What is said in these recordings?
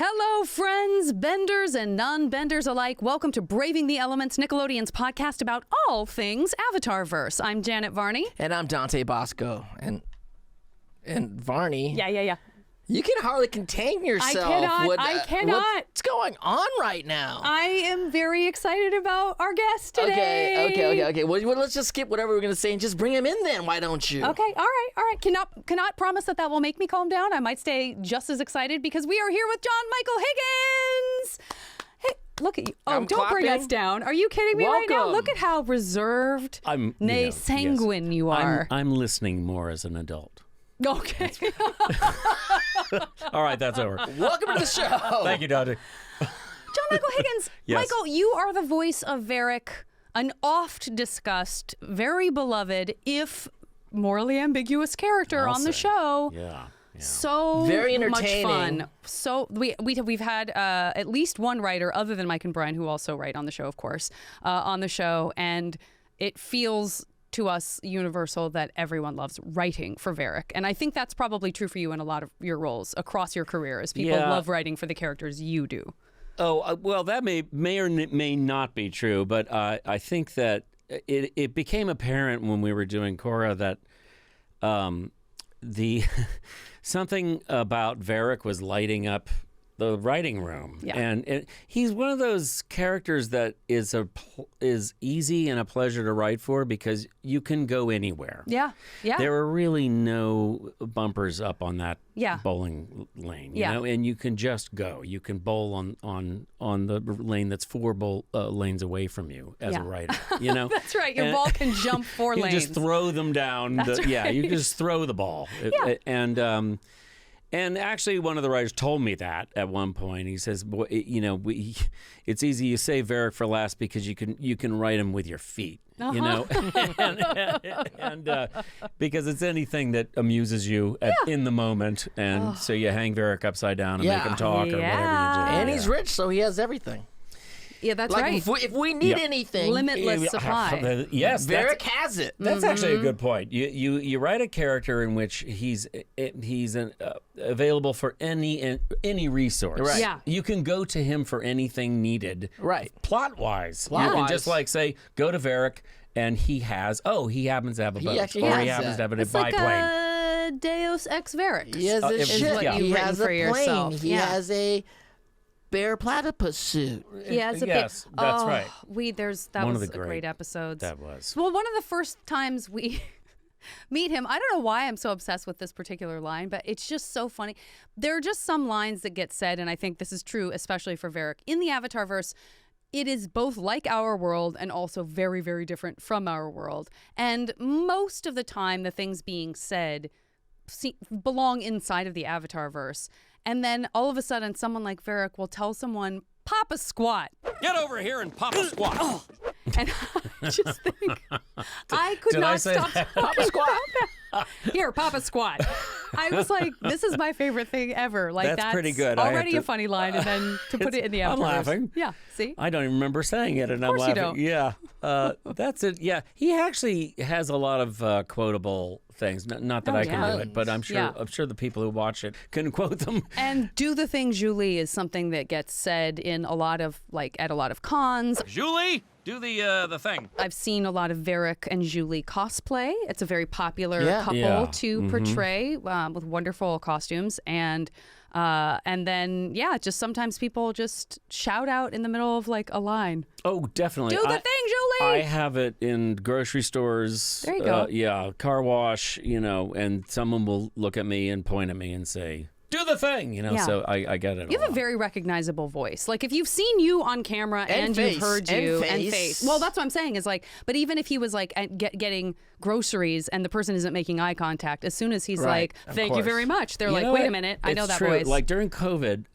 Hello, friends, benders and non-benders alike. Welcome to Braving the Elements, Nickelodeon's podcast about all things Avatarverse. I'm Janet Varney. And I'm Dante Basco. And Varney. Yeah. You can hardly contain yourself. I cannot. What's going on right now? I am very excited about our guest today. Okay. Well, let's just skip whatever we're going to say and just bring him in then. Why don't you? Okay, all right. Cannot promise that will make me calm down. I might stay just as excited because we are here with Michael Higgins. Hey, look at you. Oh, I'm don't bring clapping. us down. Are you kidding me right now? Welcome. Look at how reserved, sanguine you are. I'm listening more as an adult. Okay. All right, that's over. Welcome to the show. Thank you, Dante. Michael Higgins. Yes. Michael, you are the voice of Varrick, an oft discussed, very beloved, if morally ambiguous character I'll on the say. show. Yeah. So Very much entertaining. fun. So we've had at least one writer, other than Mike and Brian, who also write on the show, of course, on the show, and it feels to us universal that everyone loves writing for Varrick. And I think that's probably true for you in a lot of your roles across your career, as people love writing for the characters you do. Oh, well, that may or may not be true, but I think that it became apparent when we were doing Korra that the something about Varrick was lighting up the writing room. Yeah. And he's one of those characters that is easy and a pleasure to write for because you can go anywhere. Yeah. There are really no bumpers up on that bowling lane, you know, and you can just go. You can bowl on the lane that's four lanes away from you as a writer, you know. That's right. Your ball can jump four lanes. You just throw them down. Yeah, you just throw the ball. And actually, one of the writers told me that at one point. He says, it's easy. You save Varrick for last because you can write him with your feet, you know, and because it's anything that amuses you in the moment, and so you hang Varrick upside down and make him talk or whatever you do. And he's rich, so he has everything. Yeah, that's right. If we need anything, Limitless supply. Yes, Varrick has it. That's actually a good point. You write a character in which he's available for any resource. Right. Yeah. You can go to him for anything needed. Right. Plot-wise. You can just say, go to Varrick, and he happens to have a boat. actually or has he happens to have a It's biplane. like a Deus Ex Varrick. He has a is ship. what Yeah. you've He written has for a plane. yourself. He has a bear platypus suit. He has a Yes, that's right. That One of was the a great episode. That was. Well, one of the first times we meet him, I don't know why I'm so obsessed with this particular line, but it's just so funny. There are just some lines that get said, and I think this is true, especially for Varrick. In the Avatarverse, it is both like our world and also very, very different from our world. And most of the time, the things being said belong inside of the Avatarverse. And then all of a sudden, someone like Varrick will tell someone, pop a squat. Get over here and pop a squat. And I just think, I could not stop talking about that. Here, pop a squat. I was like, this is my favorite thing ever. Like, That's pretty good. Already a funny line, and then to put it in the I'm Avatarverse. laughing. Yeah, see? I don't even remember saying it, and I'm course you laughing. don't. Yeah, that's it. Yeah, he actually has a lot of quotable things. Not that I can do it, but I'm sure the people who watch it can quote them. And do the thing, Zhu Li, is something that gets said in a lot of cons. Zhu Li, do the thing. I've seen a lot of Varrick and Zhu Li cosplay. It's a very popular couple Yeah. to portray with wonderful costumes. And then, just sometimes people just shout out in the middle of like a line. Oh, definitely. Do the thing, Zhu Li! I have it in grocery stores. There you go. Car wash, and someone will look at me and point at me and say, do the thing, so I get it. You have a very recognizable voice. Like, if you've seen you on camera and face. you've heard you And and face. Well, that's what I'm saying is like, but even if he was like getting groceries and the person isn't making eye contact, as soon as he's like, thank you very much, they're like, wait a minute, I know that true. voice. Like during COVID,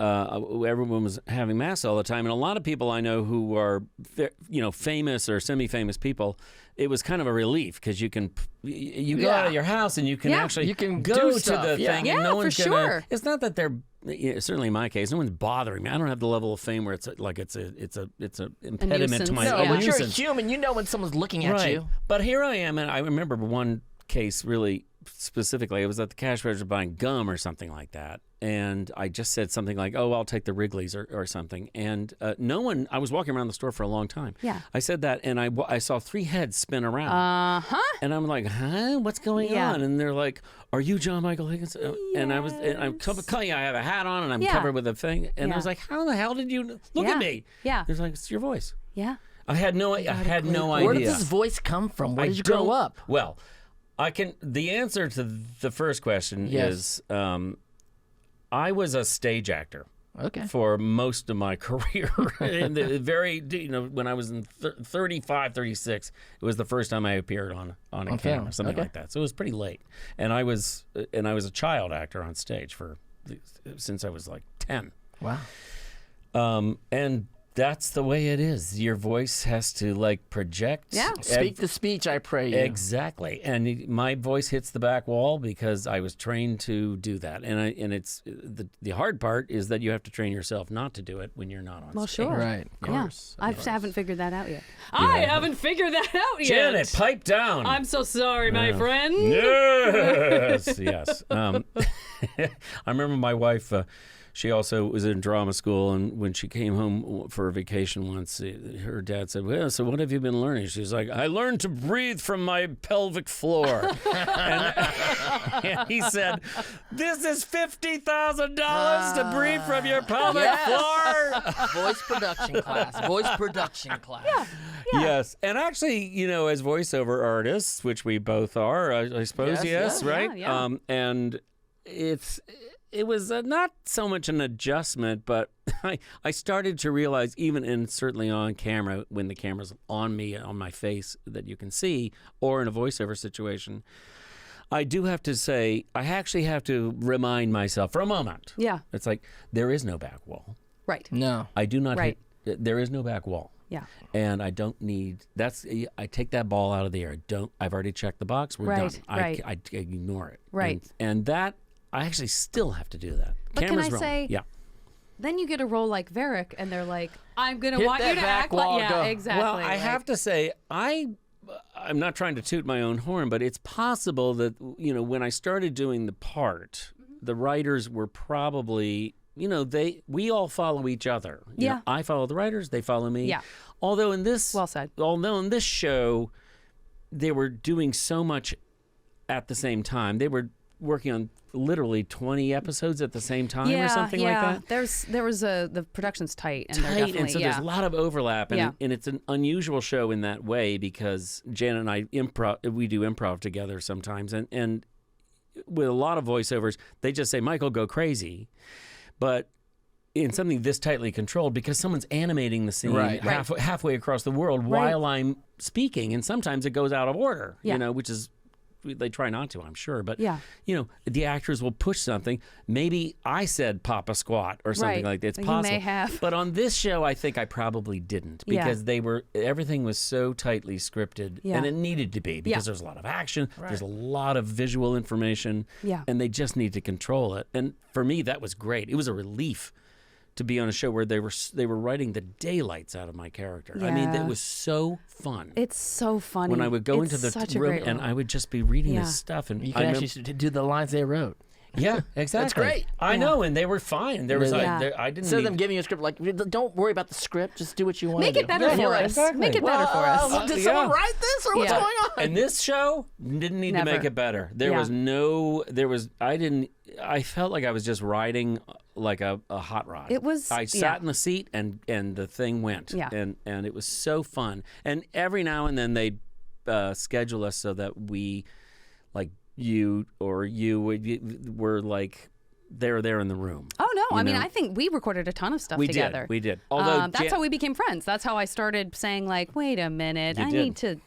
everyone was having masks all the time, and a lot of people I know who are, famous or semi-famous people, it was kind of a relief because you go out of your house and you can actually go to the thing, and no one's for sure. It's not that they're certainly in my case, no one's bothering me. I don't have the level of fame where it's like it's a impediment to my nuisance. But you're a nuisance. human. You know when someone's looking at you. But here I am, and I remember one case really specifically. It was at the cash register buying gum or something like that, and I just said something like, "Oh, I'll take the Wrigley's" or something. And no one. I was walking around the store for a long time. Yeah. I said that, and I saw 3 heads spin around. And I'm like, "Huh? What's going on?" And they're like, "Are you John Michael Higgins?" And I was, and I'm I have a hat on, and I'm covered with a thing. And I was like, "How the hell did you look at me?" Yeah. They're like, "It's your voice." Yeah. I had no idea. Where did this voice come from? Where did you grow up? Well, the answer to the first question is I was a stage actor. Okay. For most of my career. And when I was in 35, 36, it was the first time I appeared on a camera, something like that. So it was pretty late. And I was a child actor on stage since I was like 10. Wow. And that's the way it is. Your voice has to like project. Yeah. Speak the speech, I pray you. Exactly. And my voice hits the back wall because I was trained to do that. And it's the hard part is that you have to train yourself not to do it when you're not on stage. Well, sure. Right. Of course. I haven't figured that out yet. I haven't figured that out yet. Janet, pipe down. I'm so sorry, my friend. Yes. Yes. I remember my wife. She also was in drama school, and when she came home for a vacation once, her dad said, "Well, so what have you been learning?" She was like, "I learned to breathe from my pelvic floor." and he said, "This is $50,000 to breathe from your pelvic floor." Voice production class. Voice production class. Yeah. Yes, and actually, as voiceover artists, which we both are, I suppose, yes, right? Yeah. And it was not so much an adjustment, but I started to realize, certainly on camera, when the camera's on me, on my face that you can see, or in a voiceover situation, I do have to say, I actually have to remind myself for a moment. Yeah. It's like, there is no back wall. Right. No. I do not Right. there is no back wall. Yeah. And I don't need, I take that ball out of the air. I've already checked the box. We're done. Right. I ignore it. Right. And that, I actually still have to do that. But Camera's can I wrong. say, yeah. Then you get a role like Varrick, and they're like, "I'm gonna Hit want that you to back act wall, like." go. Yeah, exactly. Well, I have to say, I'm not trying to toot my own horn, but it's possible that, when I started doing the part, the writers were probably, we all follow each other. You know, I follow the writers, they follow me. Yeah. Although in this show, they were doing so much at the same time. They were working on literally 20 episodes at the same time or something like that. There was the production's tight, and they're definitely, and so there's a lot of overlap, and, Yeah. and it's an unusual show in that way because Janet and I we do improv together sometimes, and with a lot of voiceovers, they just say, "Michael, go crazy," but in something this tightly controlled, because someone's animating the scene halfway across the world while I'm speaking, and sometimes it goes out of order, which is. They try not to, I'm sure. But, the actors will push something. Maybe I said Papa Squat or something like that. It's possible. You may have. But on this show, I think I probably didn't because everything was so tightly scripted. Yeah. And it needed to be because there's a lot of action. Right. There's a lot of visual information. Yeah. And they just need to control it. And for me, that was great. It was a relief to be on a show where they were writing the daylights out of my character. Yeah. I mean, it was so fun. It's so funny. When I would go into the room and I would just be reading this stuff, and you can actually do the lines they wrote. Yeah, exactly. That's great. I know, and they were fine. There was I didn't. Instead of them giving you a script, like, don't worry about the script, just do what you want. Make it better for us. Exactly. Make it better for us. Did someone write this, or what's going on? And this show didn't need to make it better. I felt like I was just riding like a hot rod. It was. I sat in the seat and the thing went. Yeah. And it was so fun. And every now and then they schedule us so that we, like you were like they're there in the room. Oh no! I mean, I think we recorded a ton of stuff together. We did. Although that's how we became friends. That's how I started saying, like, wait a minute, I need to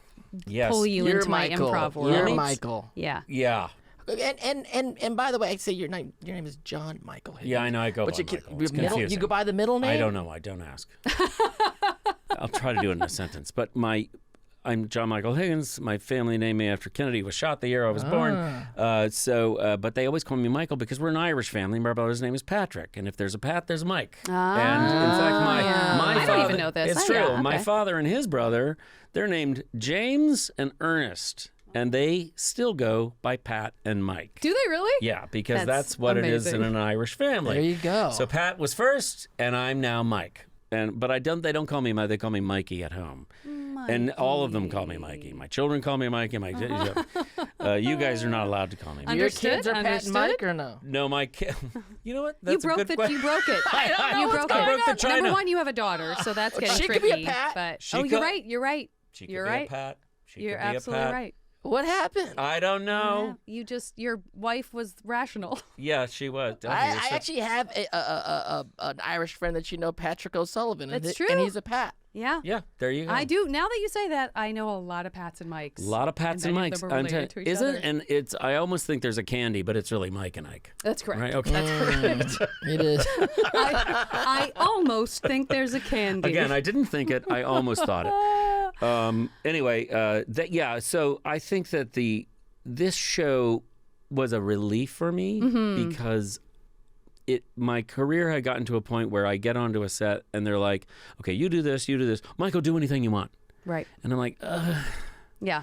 pull you into Michael. my improv world. You're Michael. Yeah. Yeah. And by the way, I say your name is John Michael Higgins. Yeah, I know. I go by Michael. It's confusing. You go by the middle name? I don't know. I don't ask. I'll try to do it in a sentence. But I'm John Michael Higgins. My family named me after Kennedy was shot the year I was born. But they always call me Michael because we're an Irish family. My brother's name is Patrick, and if there's a Pat, there's Mike. And in fact, my I father, don't even know this. It's true. My father and his brother, they're named James and Ernest. and they still go by Pat and Mike. Do they really? Yeah, because That's that's what it is amazing. in an Irish family. There you go. So Pat was first, and I'm now Mike. But they don't call me Mike. They call me Mikey at home. And all of them call me Mikey. My children call me Mikey. You guys are not allowed to call me Mikey. Your Understood, kids are Pat and understood. Mike or no? No, my kid. You know what? That's You a broke good question. You broke it. I You don't know broke what's it. going on. China. Number one, you have a daughter, so that's getting She could tricky. be a Pat. But She you're could- right. You're right. She could You're be right. a Pat. She You're could be a absolutely Pat. right. What happened? I don't know. Yeah, your wife was rational. Yeah, she was. I actually have an Irish friend that you know, Patrick O'Sullivan. That's and true. And he's a Pat. Yeah. Yeah, there you go. I do. Now that you say that, I know a lot of Pats and Mikes. A lot of Pats and many Mikes. of them are related to each Isn't other. and it's? I almost think there's a candy, but it's really Mike and Ike. That's correct. Right? Okay. That's correct. It is. I almost think there's a candy. Again, I didn't think it. I almost thought it. Anyway, so I think that this show was a relief for me because my career had gotten to a point where I get onto a set and they're like, okay, you do this, Michael, do anything you want. Right. And I'm like, Yeah.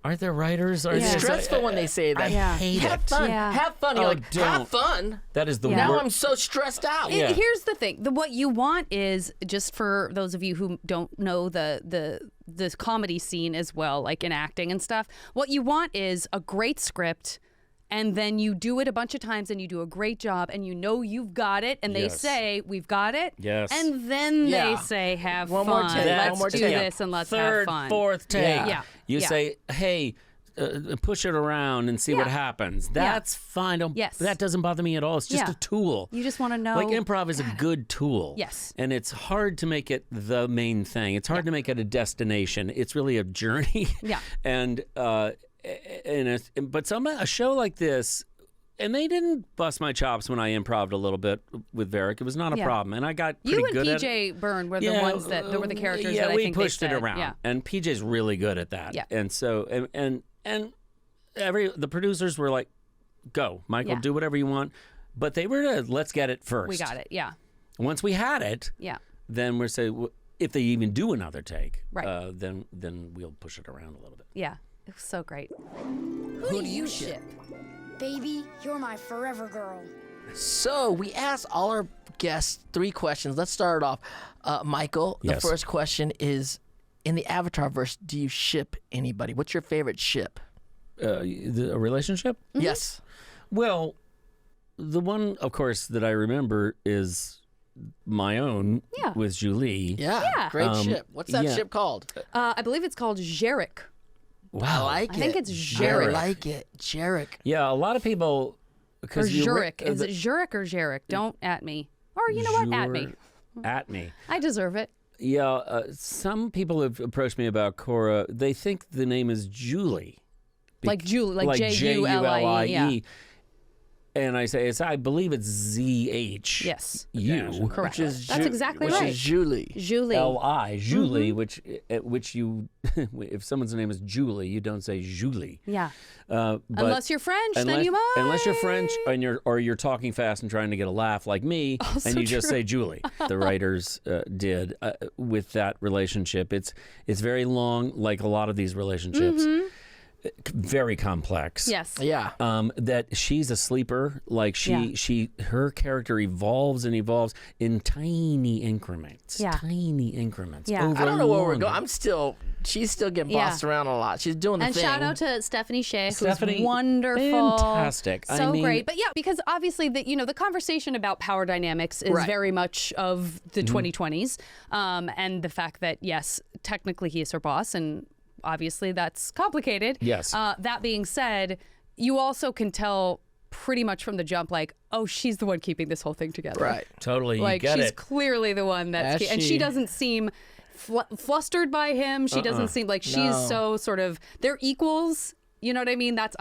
aren't there writers? It's stressful when they say that. Yeah. hate Have it. fun. Yeah. Have fun. Oh, You're like, don't. have fun. That is the Yeah. Now worst. I'm so stressed out. Yeah. Here's the thing. What you want is, just for those of you who don't know the comedy scene as well, like in acting and stuff, what you want is a great script, and then you do it a bunch of times and you do a great job and you know you've got it, and they Yes. say, we've got it. Yes. And then Yeah. they say, have One fun. more take, Let's one more do take. this and let's Third, have fun. fourth take. Yeah. You Yeah. say, hey, push it around and see what Yeah. happens. That's fine. Yes. That doesn't bother me at all. It's just Yeah. a tool. You just want to know. Like improv is a good tool. Yes. And it's hard to make it the main thing. It's hard to make it a destination. It's really a journey. Yeah. And but a show like this, and they didn't bust my chops when I improv'd a little bit with Varrick. It was not a Yeah. problem, and I got pretty You and good at it. PJ Byrne were the ones that were the characters yeah, that I we think pushed they it said. around, Yeah. and PJ's really good at that. Yeah. And so and the producers were like, "Go, Michael, Yeah. do whatever you want," but they were let's get it first. We got it. Yeah. Once we had it, Yeah. then we're saying if they even do another take, Right. then we'll push it around a little bit. Yeah. It was so great. Who do you ship? Baby, you're my forever girl. So we asked all our guests 3 questions. Let's start it off. Michael, Yes. the first question is, in the Avatar verse, do you ship anybody? What's your favorite ship? A relationship? Yes. Well, the one, of course, that I remember is my own Yeah. with Zhu Li. Yeah. Yeah. Great ship. What's that yeah. ship called? I believe it's called Jarek. I like it. I think it's I Jarek. like it. Jarek. Yeah, a lot of people. Or Because Zurich. Is it Zurich or Jarek? Don't at me. Or you know what? At me. At me. I deserve it. Yeah, some people have approached me about Korra. They think the name is Julie. Like Julie, like Julie. Yeah. And I say, I believe it's ZH. Yes. U. Correct. Which is That's exactly which right. is Julie. Julie. L-I, Julie, which you, if someone's name is Julie, you don't say Julie. Yeah. But Unless you're French, then you might. Unless you're French and you're talking fast and trying to get a laugh like me, Also and you just true. say Julie. The writers did with that relationship. It's very long, like a lot of these relationships. Very complex. Yes. Yeah. That she's a sleeper. Like her character evolves and evolves in tiny increments. Yeah. Tiny increments. Yeah. over I don't know where we're long- going. She's still getting Yeah. bossed around a lot. She's doing the And thing. shout out to Stephanie Shea, Stephanie, who's wonderful, fantastic. so I mean- great. But yeah, because obviously the conversation about power dynamics is Right. very much of the 2020s, and the fact that yes, technically he is her boss, and obviously that's complicated. Yes. That being said, you also can tell pretty much from the jump, like, oh, she's the one keeping this whole thing together. Right. Totally. You Like get she's it. clearly the one that's As and she- she doesn't seem flustered by him. She doesn't seem like she's No. so sort of they're equals. You know what I mean? That's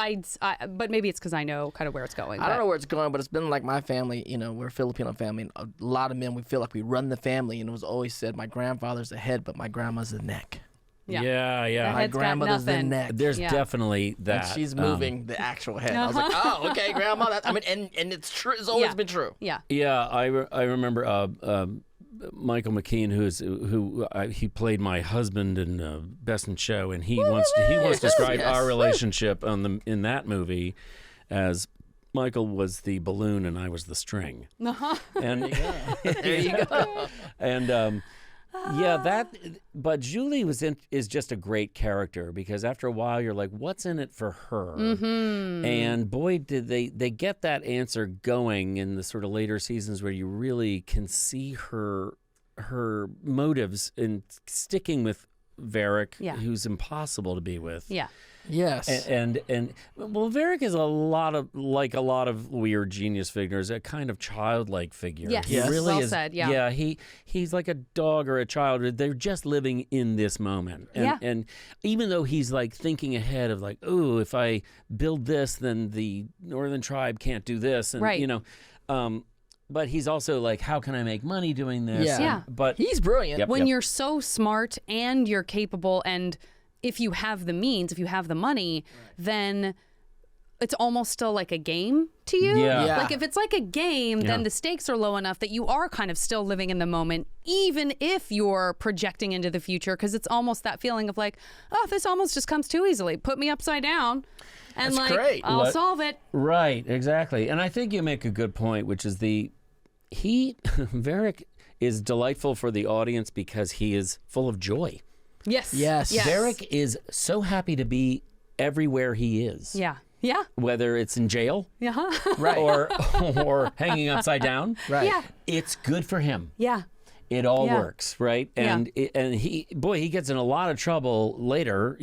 but maybe it's because I know kind of where it's going. I don't know where it's going, but it's been like my family. We're a Filipino family. And a lot of men, we feel like we run the family. And it was always said, my grandfather's the head, but my grandma's the neck. Yeah. Yeah. The My head's got grandmother's the nothing. neck. There's Yeah. definitely that. And she's moving the actual head. I was like, oh, okay, grandma. And it's true. It's always Yeah. been true. Yeah. Yeah, I remember Michael McKean, he played my husband in Best in Show, and he once described our relationship in that movie as Michael was the balloon and I was the string. And There you go. and but Zhu Li is just a great character, because after a while you're like, what's in it for her? And boy, did they get that answer going in the sort of later seasons, where you really can see her motives in sticking with Varrick, who's impossible to be with. Yeah. Yes. And well, Varrick is a lot of weird genius figures, a kind of childlike figure. Yes. He really Well is. said, yeah. Yeah. He's like a dog or a child. They're just living in this moment. And even though he's like thinking ahead of like, oh, if I build this, then the northern tribe can't do this, and right. But he's also like, how can I make money doing this? Yeah. But he's brilliant. When you're so smart and you're capable, and if you have the means, if you have the money, then it's almost still like a game to you. Yeah. Like if it's like a game, then the stakes are low enough that you are kind of still living in the moment, even if you're projecting into the future, because it's almost that feeling of like, oh, this almost just comes too easily. Put me upside down. And That's great. I'll solve it. Right, exactly. And I think you make a good point, which is Varrick is delightful for the audience because he is full of joy. Yes. Varrick is so happy to be everywhere he is. Yeah. Whether it's in jail, Right. or hanging upside down, Right. Yeah. it's good for him. Yeah. It all works, right? And he gets in a lot of trouble later,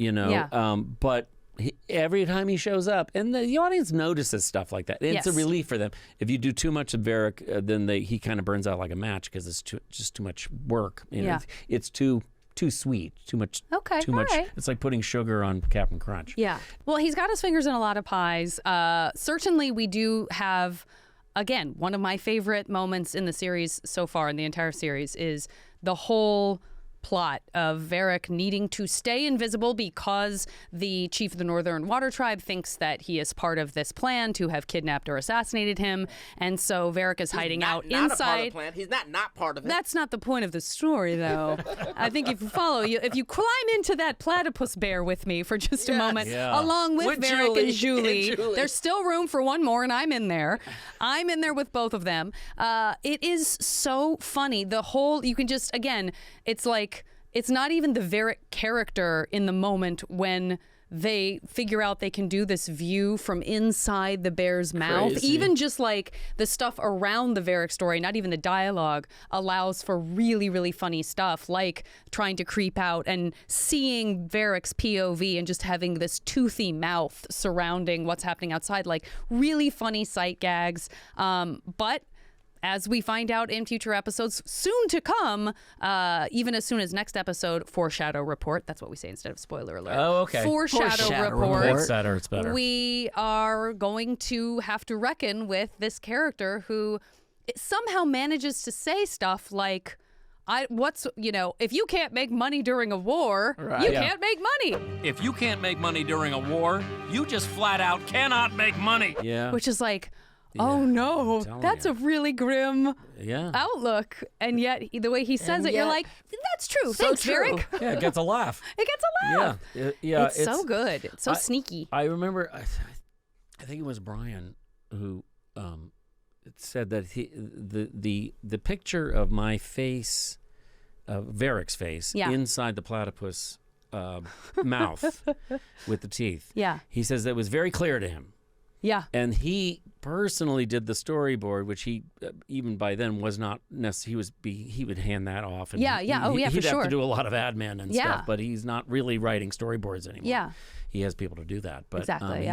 but every time he shows up, and the audience notices stuff like that. It's a relief for them. If you do too much of Varrick, then he kind of burns out like a match, because it's just too much work. It's too sweet, too much. Okay, too much. right. It's like putting sugar on Captain Crunch. Yeah. Well, he's got his fingers in a lot of pies. Certainly, we do have, again, one of my favorite moments in the series so far, in the entire series, is the whole plot of Varrick needing to stay invisible because the chief of the Northern Water Tribe thinks that he is part of this plan to have kidnapped or assassinated him, and so Varrick is hiding out inside. A part of the plan. He's not part of it. That's not the point of the story, though. I think if you climb into that platypus bear with me for just a moment, along with Varrick and Zhu Li, there's still room for one more, and I'm in there. I'm in there with both of them. It is so funny. The whole, you can just, again, it's like, it's not even the Varrick character in the moment when they figure out they can do this view from inside the bear's mouth. Crazy. Even just like the stuff around the Varrick story, not even the dialogue, allows for really, really funny stuff, like trying to creep out and seeing Varrick's POV and just having this toothy mouth surrounding what's happening outside, like really funny sight gags. But as we find out in future episodes soon to come, even as soon as next episode, foreshadow report. That's what we say instead of spoiler alert. Oh, okay. Foreshadow report. It's better. It's better. We are going to have to reckon with this character who somehow manages to say stuff like, if you can't make money during a war, you can't make money. If you can't make money during a war, you just flat out cannot make money. Yeah. Which is like, oh no, that's a really grim Yeah. outlook. And yet, the way he says it, you're like, that's true. So Thanks, true. Varrick. Yeah, it gets a laugh. It gets a laugh. Yeah. It's so good. It's so sneaky. I remember, I think it was Brian who said that the picture of my face, of Varrick's face, inside the platypus mouth with the teeth. Yeah. He says that was very clear to him. Yeah. And he personally did the storyboard, which he even by then was not necessarily. He would hand that off. And Yeah. For he'd sure. have to do a lot of admin and stuff, but he's not really writing storyboards anymore. Yeah. He has people to do that. But Exactly,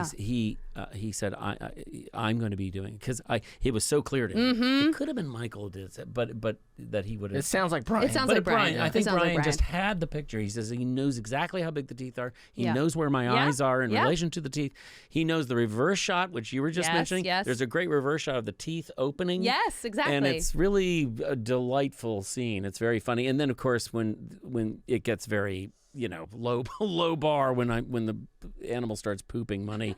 he said, I'm going to be doing, because it was so clear to him. Mm-hmm. It could have been Michael did it, but that he would have. It sounds like Brian. It sounds like Brian. I think It sounds like Brian just had the picture. He says he knows exactly how big the teeth are. He knows where my eyes are in relation to the teeth. He knows the reverse shot, which you were just mentioning. Yes. There's a great reverse shot of the teeth opening. Yes, exactly. And it's really a delightful scene. It's very funny. And then, of course, when it gets very, low bar when the animal starts pooping money.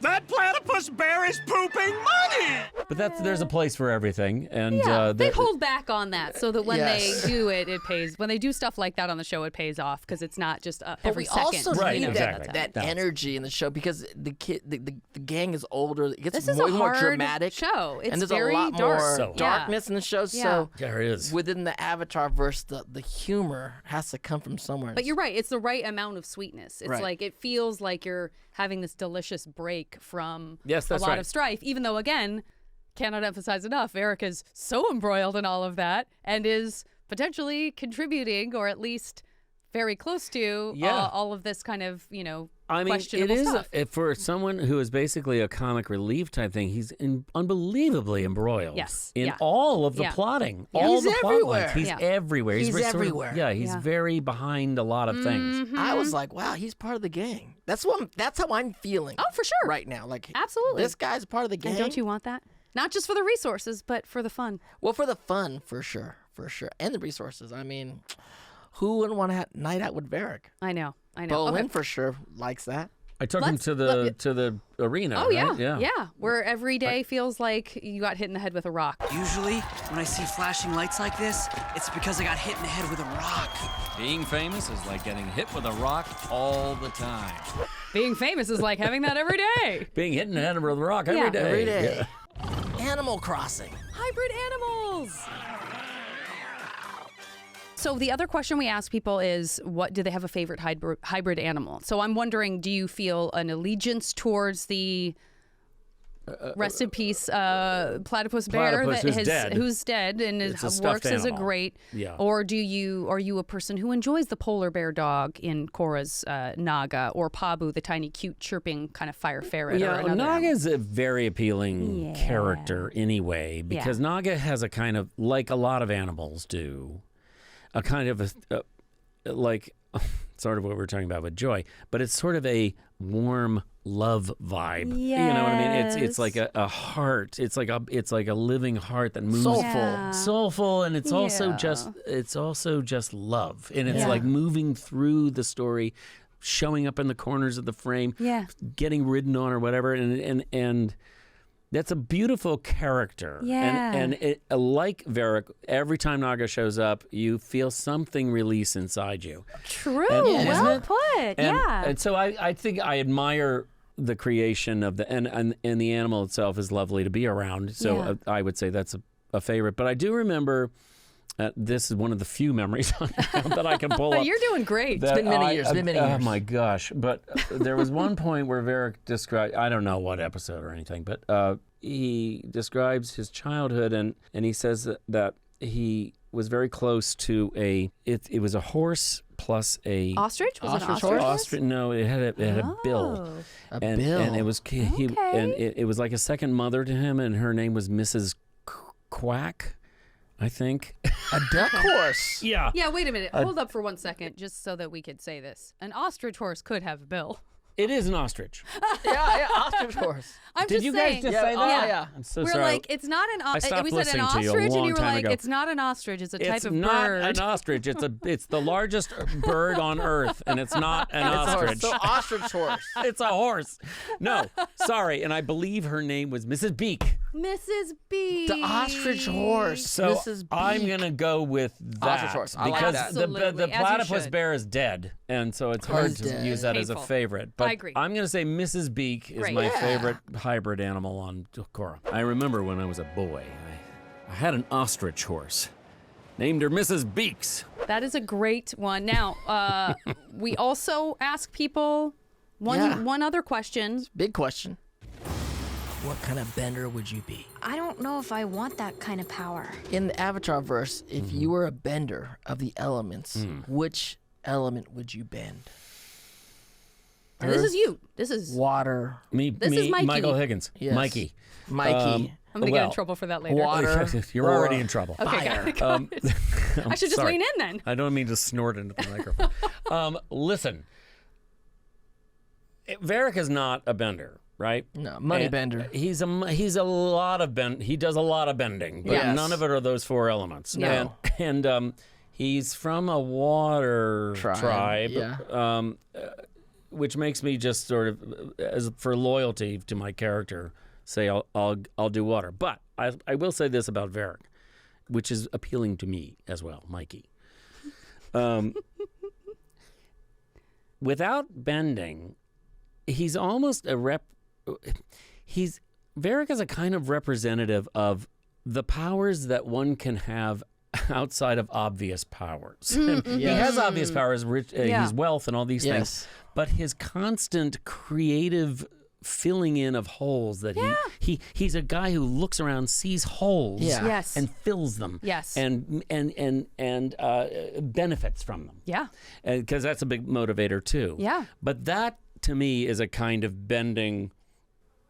That platypus bear is pooping money! But there's a place for everything, and They hold back on that so that when Yes. they do it, it pays. When they do stuff like that on the show, it pays off because it's not just But every we second. also Right, need exactly. that That's- energy in the show because the gang is older. It gets This is a more hard dramatic show. It's and there's very a lot dark. more So darkness in the show. So there it is. within the Avatar verse, the humor has to come from somewhere. But you're right. It's the right amount of sweetness. It's Right. like it feels like you're having this delicious break from Yes, that's a lot right. of strife. Even though, again, cannot emphasize enough, Varrick is so embroiled in all of that and is potentially contributing, or at least very close to, all of this kind of, I mean, it questionable is stuff. for someone who is basically a comic relief type thing. He's unbelievably embroiled. Yes, in yeah. all of the Yeah. plotting, Yeah. all He's the plot everywhere. lines. He's Yeah. everywhere. He's sort of- everywhere. he's Yeah. very behind a lot of things. I was like, wow, he's part of the gang. That's how I'm feeling. Oh, for sure. Right now, like Absolutely. this guy's part of the gang. And don't you want that? Not just for the resources, but for the fun. Well, for the fun, for sure, and the resources. I mean, who wouldn't want to have night out with Varrick? I know. Bolin Okay. for sure likes that. I took him to the arena. Oh, right? yeah. Where every day feels like you got hit in the head with a rock. Usually, when I see flashing lights like this, it's because I got hit in the head with a rock. Being famous is like getting hit with a rock all the time. Being famous is like having that every day. Being hit in the head with a rock Yeah. every day. Every day. Yeah. Animal Crossing. Hybrid animals. So the other question we ask people is, what do they have a favorite hybrid animal? So I'm wondering, do you feel an allegiance towards the rest in peace platypus bear Platypus who's dead and It's a stuffed works as a animal. great? Yeah. Or are you a person who enjoys the polar bear dog in Korra's Naga, or Pabu, the tiny cute chirping kind of fire ferret? or Yeah, another Naga animal? is a very appealing character anyway, because Naga has a kind of, like a lot of animals do, a kind of like sort of what we were talking about with Joy, but it's sort of a warm love vibe. You know what I mean? It's like a heart. It's like a living heart that moves soulful, and it's also just love, and it's like moving through the story, showing up in the corners of the frame, getting ridden on or whatever, and that's a beautiful character. Yeah. And it, like Varrick, every time Naga shows up, you feel something release inside you. True. And- well isn't it? put. And so I think I admire the creation of and the animal itself is lovely to be around. So I would say that's a favorite. But I do remember, this is one of the few memories that I can pull up. You're doing great. It's been many years. Oh my gosh! But there was one point where Varrick described, I don't know what episode or anything, but he describes his childhood, and he says that he was very close to it was a horse plus a Ostrich? Was it an Ostrich ostrich? No, it had a bill. A and, bill. and it was and it was like a second mother to him, and her name was Mrs. Quack, I think. A duck horse. Yeah. Yeah, wait a minute. Hold up for 1 second, just so that we could say this. An ostrich horse could have a bill. It is an ostrich. yeah, ostrich horse. I'm Did just you saying. guys just Yeah, say that? yeah. I'm so We're sorry. like, it's not an I ostrich. stopped We said an listening to you a ostrich, and long you were time like, ago. it's not an ostrich. It's a type It's of not bird. an ostrich. It's the largest bird on earth, and it's not an ostrich. So ostrich horse. It's a horse. No, sorry. And I believe her name was Mrs. Beak. Mrs. B. The ostrich horse. So Mrs. Beak. I'm gonna go with that Ostrich horse. I like because that. the Absolutely, as you platypus should. bear is dead, and so it's hard Is to dead. use that as a Painful. favorite. But I agree. I'm gonna say Mrs. Beak is Great. my Yeah. favorite hybrid animal on Korra. I remember when I was a boy, I had an ostrich horse. Named her Mrs. Beaks. That is a great one. Now, we also ask people one other question. Big question. What kind of bender would you be? I don't know if I want that kind of power. In the Avatar verse, if you were a bender of the elements, which element would you bend? And this is you. This is. Water, This is Mikey. Michael Higgins. Yes. Mikey. Mikey, I'm going to get in well, trouble for that later. water. You're or already in trouble. Okay, fire. got it. I should just sorry. lean in then. I don't mean to snort into the microphone. Listen, Varrick is not a bender, right? No, money And bender. He's a lot of he does a lot of bending, but Yes. none of it are those four elements. No. And he's from a water Tribe, yeah. which makes me just sort of, as for loyalty to my character, say I'll do water. But I will say this about Varrick, which is appealing to me as well, Mikey. Without bending, he's almost Varrick is a kind of representative of the powers that one can have outside of obvious powers. He has obvious powers, he's wealth and all these things, but his constant creative filling in of holes that he's a guy who looks around, sees holes and fills them and benefits from them. Yeah. Because that's a big motivator too. Yeah. But that to me is a kind of bending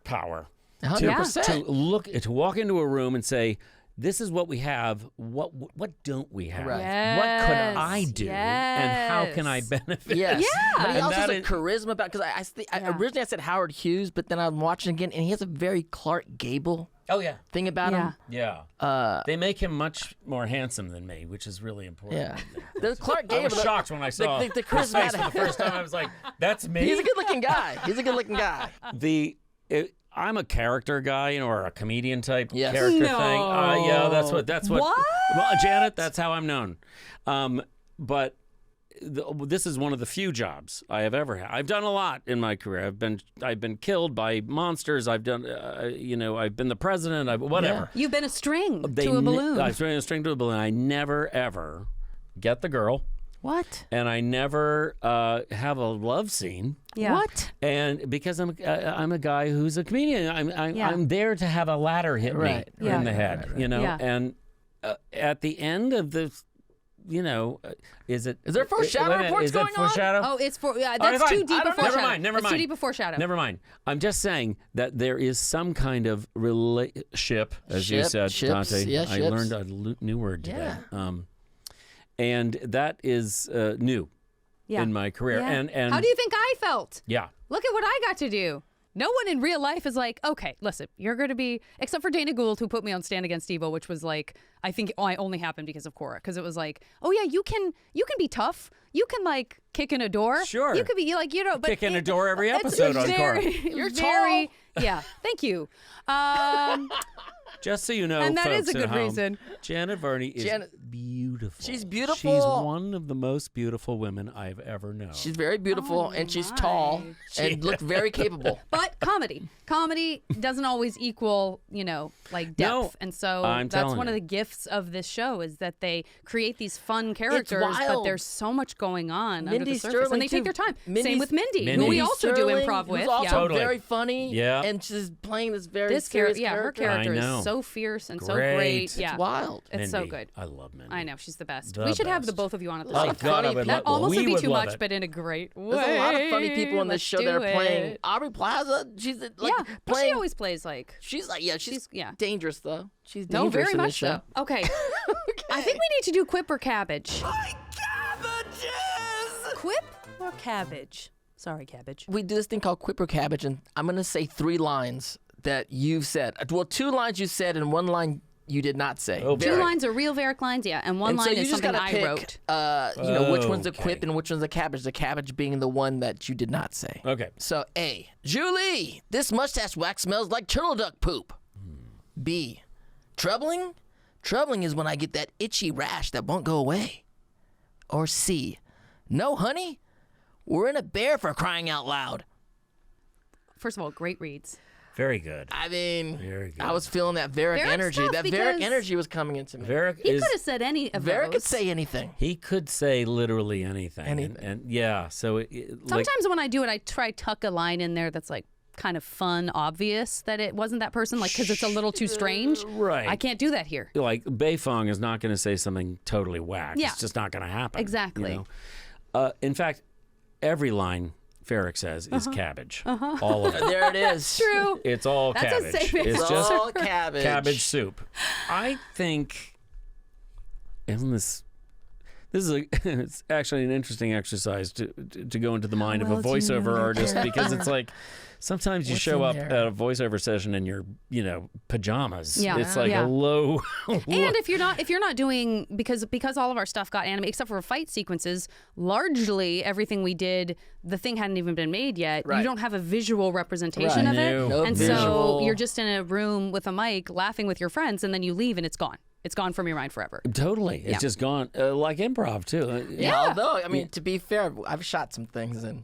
power. 100%. To walk into a room and say, this is what we have. What don't we have? Right. Yes. What could I do? And how can I benefit? Yes. Yeah. But he And also has a charisma about, because originally I said Howard Hughes, but then I'm watching again, and he has a very Clark Gable thing about him. Yeah. They make him much more handsome than me, which is really important. Yeah. The Clark Gable. I was shocked when I saw the his face for charismatic. the first time. I was like, that's me? He's a good-looking guy. I'm a character guy, or a comedian type character No. thing. Yeah, that's what. What? Well, Janet, that's how I'm known. But this is one of the few jobs I have ever had. I've done a lot in my career. I've been killed by monsters. I've done, I've been the president. Whatever. You've been a string to a balloon. I've been a string to a balloon. I never ever get the girl. What? And I never have a love scene. Yeah. What? And because I'm a guy who's a comedian, I'm there to have a ladder hit me in the head, Yeah. And at the end of the, is there foreshadow reports going on? Foreshadow? Oh, it's for that's fine. too deep a foreshadow. Never That's too deep a foreshadow. Never mind. I'm just saying that there is some kind of relationship, as you said, Dante. Yeah, I learned a new word today. And that is new in my career. Yeah. And how do you think I felt? Yeah. Look at what I got to do. No one in real life is like, okay, listen, you're going to be, except for Dana Gould, who put me on Stand Against Evil, which was like, I think I only happened because of Korra, because it was like, oh yeah, you can be tough. You can like kick in a door. Sure. You could be like, but kick in a door every episode on Korra. You're very, yeah. Thank you. Just so you know, and that folks is a at good home, reason. Janet Varney is beautiful. She's beautiful. She's one of the most beautiful women I've ever known. She's very beautiful, and she's tall and looks very capable. But comedy doesn't always equal, like depth. No, and so I'm that's telling one of you. the gifts of this show is that they create these fun characters, but wild. there's so much going on under Mindy the surface. Sterling, And they take too. their time. Mindy's- Same with Mindy, who Mindy we also Sterling, do improv with. who's also Totally. very funny. Yeah. And she's playing this very This serious character, her character. character I know. is so fierce and so Great. great. It's Yeah, wild. It's so Mindy. good. I love Mindy. I know, she's the best. The We should have the best. both of you on at the Oh, same God, time. I would That love- almost we would be would too love much, it. but in a great way. There's a lot of funny people in this Let's show do that are playing. it. Aubrey Plaza, she's like Yeah, but she playing. always plays like. She's she's yeah. dangerous though. She's No, dangerous very in much this show. so. Okay. I think we need to do quip or cabbage. Quip or cabbage? Sorry, cabbage. We do this thing called Quip or Cabbage, and I'm gonna say 3 lines that you've said. Well, 2 lines you said and 1 line you did not say. Oh, Two lines are real Varrick lines, yeah, and one And line so you is just something gotta I pick, wrote. which one's a quip Okay. and which one's a cabbage. The cabbage being the one that you did not say. Okay. So A, Zhu Li, this mustache wax smells like turtle duck poop. B, troubling? Troubling is when I get that itchy rash that won't go away. Or C, no honey, we're in a bear for crying out loud. First of all, great reads. Very good. I mean, Very good. I was feeling that Varrick Varrick's energy. tough That because Varrick energy was coming into me. Varrick He is. could have said any of Varrick those. could say anything. He could say literally anything. Anything. And yeah, so Sometimes when I do it, I try tuck a line in there that's like kind of fun, obvious that it wasn't that person, like because it's a little too strange. Right. I can't do that here. like Beifong is not going to say something totally whack. Yeah. It's just not going to happen. Exactly. you know? In fact, every line Varrick says is cabbage. All of it. There it is. True. It's all That's a cabbage. safe It's answer. just all cabbage. cabbage soup. I think, isn't this? This is it's actually an interesting exercise to go into the mind of a voiceover artist because it's like sometimes you show up at a voiceover session in your pajamas. Yeah. It's like a low. And if you're not doing because all of our stuff got animated except for fight sequences, largely everything we did, the thing hadn't even been made yet. Right. You don't have a visual representation of it, No and visual. so you're just in a room with a mic laughing with your friends, and then you leave and it's gone. It's gone from your mind forever. Totally. It's just gone. Like improv, too. Yeah, although, I mean, to be fair, I've shot some things and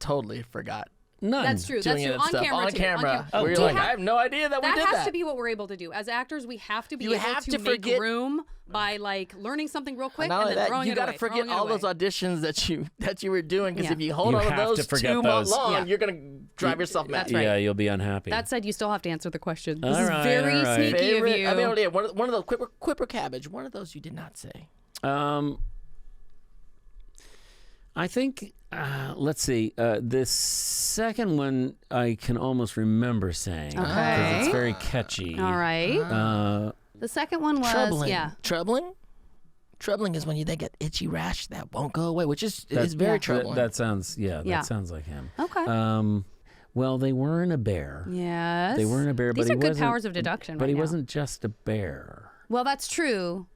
totally forgot. None. That's true. Doing That's true. it and On stuff. camera, On too. camera. Where you're like, I have no idea that we did that. That has to be what we're able to do. As actors, we have to be You able have to to make forget- room by like learning something real quick Not and only then that, throwing you it got to away, forget throwing it all away. those auditions that you were doing because Yeah. if you hold You on to have those to forget too those. long, Yeah. you're going to drive yourself mad. That's right. Yeah, you'll be unhappy. That said, you still have to answer the question. This All is right, very all right. sneaky Favorite, of you. I mean, yeah, one of those quipper cabbage. One of those you did not say. I think, let's see, the second one I can almost remember saying. Okay. Because it's very catchy. All right. The second one was Troubling. yeah. Troubling? Troubling is when they get itchy rash that won't go away, which is very troubling. That sounds, Yeah. that sounds like him. Okay. Well, they weren't a bear. Yes. They weren't a bear, These but are he good wasn't. powers of deduction. But right he now. wasn't just a bear. Well, that's true.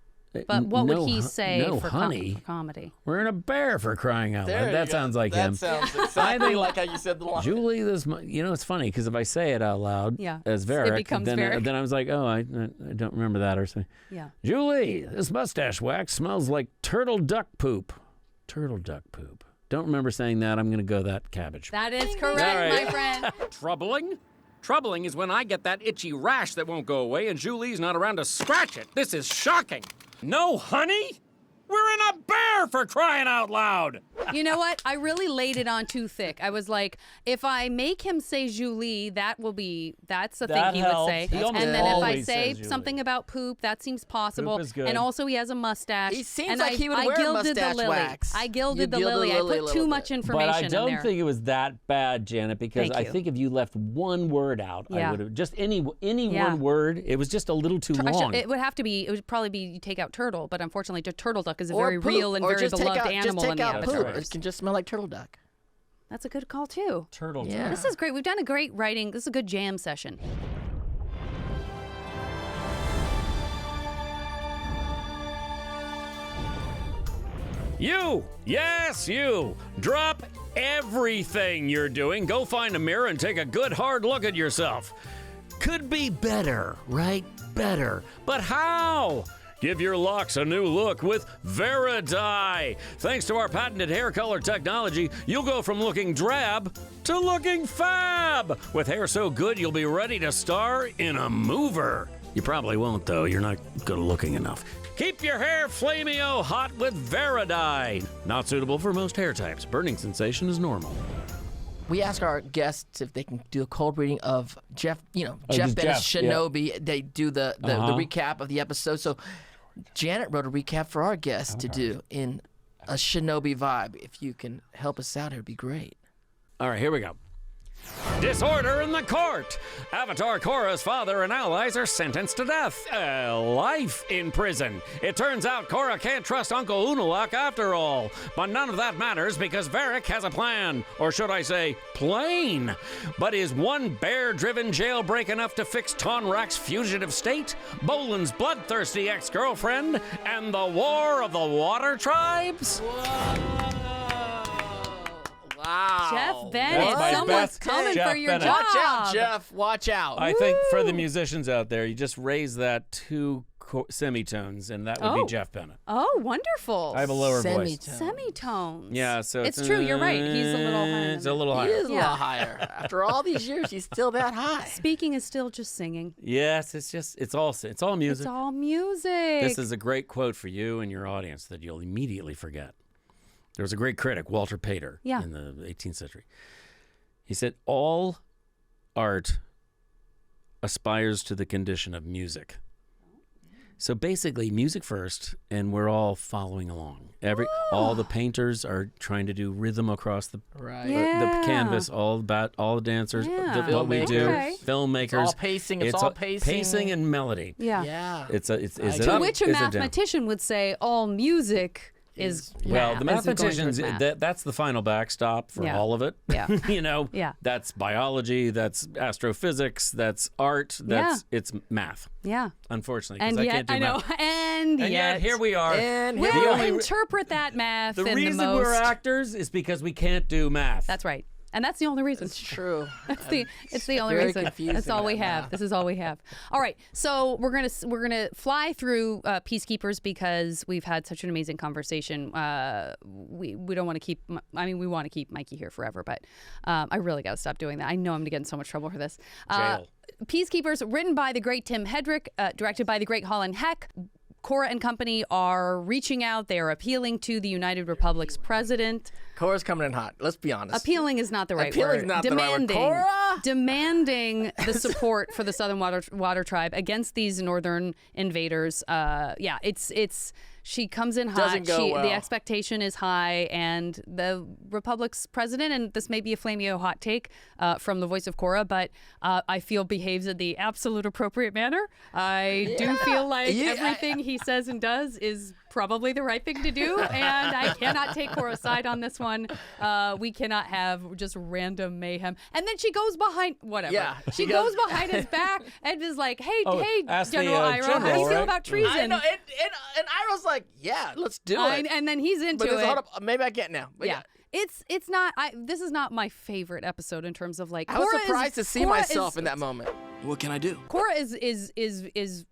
But what would he say no, for honey. comedy? We're in a bear for crying out loud. That sounds like him. Sounds exactly like how you said the line. Julie, it's funny because if I say it out loud as it Varrick, becomes then Varrick. then I was like, oh, I don't remember that or something. Yeah. Julie, this mustache wax smells like turtle duck poop. Turtle duck poop. Don't remember saying that. I'm going to go that cabbage. That is correct, right. my friend. Troubling? Troubling is when I get that itchy rash that won't go away and Julie's not around to scratch it. This is shocking. No honey? We're in a bear for crying out loud. You know what? I really laid it on too thick. I was like, if I make him say Zhu Li, that's the That thing he helps. would say. He almost And then if I always say says Zhu Li. something about poop, that seems possible. Poop is good. And also he has a mustache. He seems and like he would wear gilded mustache the lily. wax. I gilded the You lily. gilded the lily I a put little too much bit. information But I in don't there. think it was that bad, Janet, because Thank I you. think if you left one word out, I Yeah. would have just any Yeah. one word. It was just a little too long. It would probably be you take out turtle, but unfortunately, turtle duck is a Or very poop, real and or very just beloved take out, animal just in take the out Avatar. poop. It can just smell like turtle duck. That's a good call too. Turtle Yeah. This is great. We've done a great writing. This is a good jam session. You, yes, you. Drop everything you're doing. Go find a mirror and take a good hard look at yourself. Could be better, right? Better. But how? Give your locks a new look with Varri-Dye. Thanks to our patented hair color technology, you'll go from looking drab to looking fab. With hair so good, you'll be ready to star in a mover. You probably won't, though. You're not good looking enough. Keep your hair Flameo Hot with Varri-Dye. Not suitable for most hair types. Burning sensation is normal. We ask our guests if they can do a cold reading of Jeff just Bennett's Jeff, yeah. Shinobi. They do the recap of the episode. So Janet wrote a recap for our guests to do in a Shinobi vibe. If you can help us out, it would be great. All right, here we go. Disorder in the court. Avatar Korra's father and allies are sentenced to death. Life in prison. It turns out Korra can't trust Uncle Unalaq after all. But none of that matters because Varrick has a plan. Or should I say, plane. But is one bear-driven jailbreak enough to fix Tonrak's fugitive state? Bolan's bloodthirsty ex-girlfriend? And the war of the water tribes? Wow. Jeff Bennett, That's my someone's best coming Jeff for your Bennett. job. Watch out, Jeff. Watch out. I think for the musicians out there, you just raise that two semitones, and that would be Jeff Bennett. Oh, wonderful. I have a lower voice. Semitones. Yeah, so it's true. You're right. He's a little higher. It's a little He higher. is a little higher. After all these years, he's still that high. Speaking is still just singing. Yes, it's all music. It's all music. This is a great quote for you and your audience that you'll immediately forget. There was a great critic, Walter Pater, in the 18th century. He said, all art aspires to the condition of music. So basically, music first, and we're all following along. All the painters are trying to do rhythm across the canvas. All the dancers, what we do, filmmakers. It's all pacing. It's all pacing. Pacing and melody. Yeah. Yeah. Is it To up? which a Is it down? mathematician would say, all music is Well, math, the is going mathematicians, towards math. that's the final backstop for Yeah. all of it. Yeah. Yeah. That's biology, that's astrophysics, that's art, it's math. Yeah. Unfortunately, And because I yet, can't do I know, math. and yet here we are. And we'll here we are. interpret that math The in reason the most. we're actors is because we can't do math. That's right. And that's the only reason. It's true. It's the only very reason. confusing That's all we about have. math. This is all we have. All right, so we're gonna fly through Peacekeepers because we've had such an amazing conversation. We don't want to keep. I mean, we want to keep Mikey here forever, but I really got to stop doing that. I know I'm gonna get in so much trouble for this. Jail. Peacekeepers, written by the great Tim Hedrick, directed by the great Holland Heck. Korra and company are reaching out. They are appealing to the United Republic's president. Korra's coming in hot. Let's be honest. Appealing is not the right Appealing's word. not the right word. Demanding, Korra? demanding the support for the Southern Water Tribe against these northern invaders. Yeah, it's. She comes in hot. Doesn't go well. The expectation is high, and the Republic's president, and this may be a Flameo hot take from the voice of Korra, but I feel behaves in the absolute appropriate manner. I do feel like everything he says and does is probably the right thing to do, and I cannot take Korra's side on this one. We cannot have just random mayhem. And then she goes behind, whatever. Yeah, she goes behind his back and is like, hey, ask the, General Iroh, how do you general, feel right? about treason? I know, and Iroh's like, yeah, let's do it. And then he's into But it. hold up, maybe I get now. But Yeah. It's not. This is not my favorite episode in terms of like. I was Korra surprised to see Korra myself in that moment. What can I do? Korra is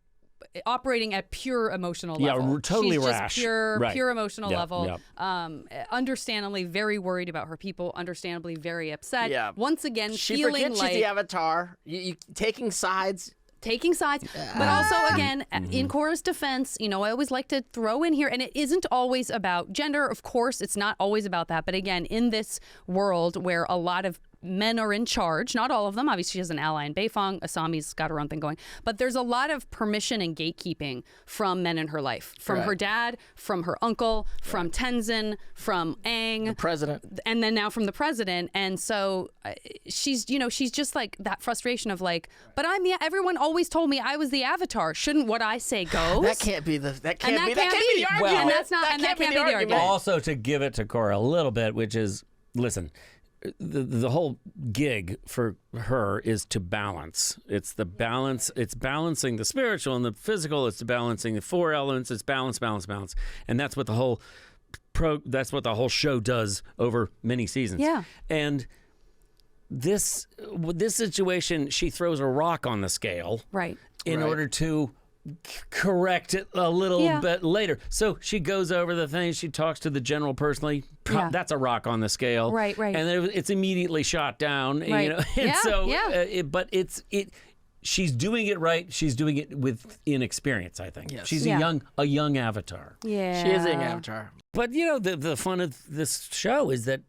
operating at pure emotional Yeah, level. totally She's rash. just pure Right. pure emotional Yep, level. yep. Understandably very worried about her people. Understandably very upset. Yeah. Once again, She feeling forgets like she's the Avatar. You taking sides. taking sides, but also again in Korra's defense, I always like to throw in here, and it isn't always about gender. Of course, it's not always about that. But again, in this world where a lot of men are in charge, not all of them. Obviously, she has an ally in Beifong. Asami's got her own thing going. But there's a lot of permission and gatekeeping from men in her life. From her dad, from her uncle, from Tenzin, from Aang. The president. And then now from the president. And so she's just like that frustration of like, but everyone always told me I was the Avatar. Shouldn't what I say goes? That can't be the argument. Well, and that's not, and that can't be the argument. Also, to give it to Korra a little bit, which is, listen, the whole gig for her is to balance. It's the balance. It's balancing the spiritual and the physical. It's balancing the four elements. It's balance, and that's what the whole show does over many seasons. Yeah. And this situation, she throws a rock on the scale, Right. in order to correct it a little bit later. So she goes over the thing. She talks to the general personally. Yeah. That's a rock on the scale. Right. And then it's immediately shot down. Right. And but she's doing it right. She's doing it with inexperience, I think. Yes. She's a young Avatar. Yeah. She is an Avatar. But the fun of this show is that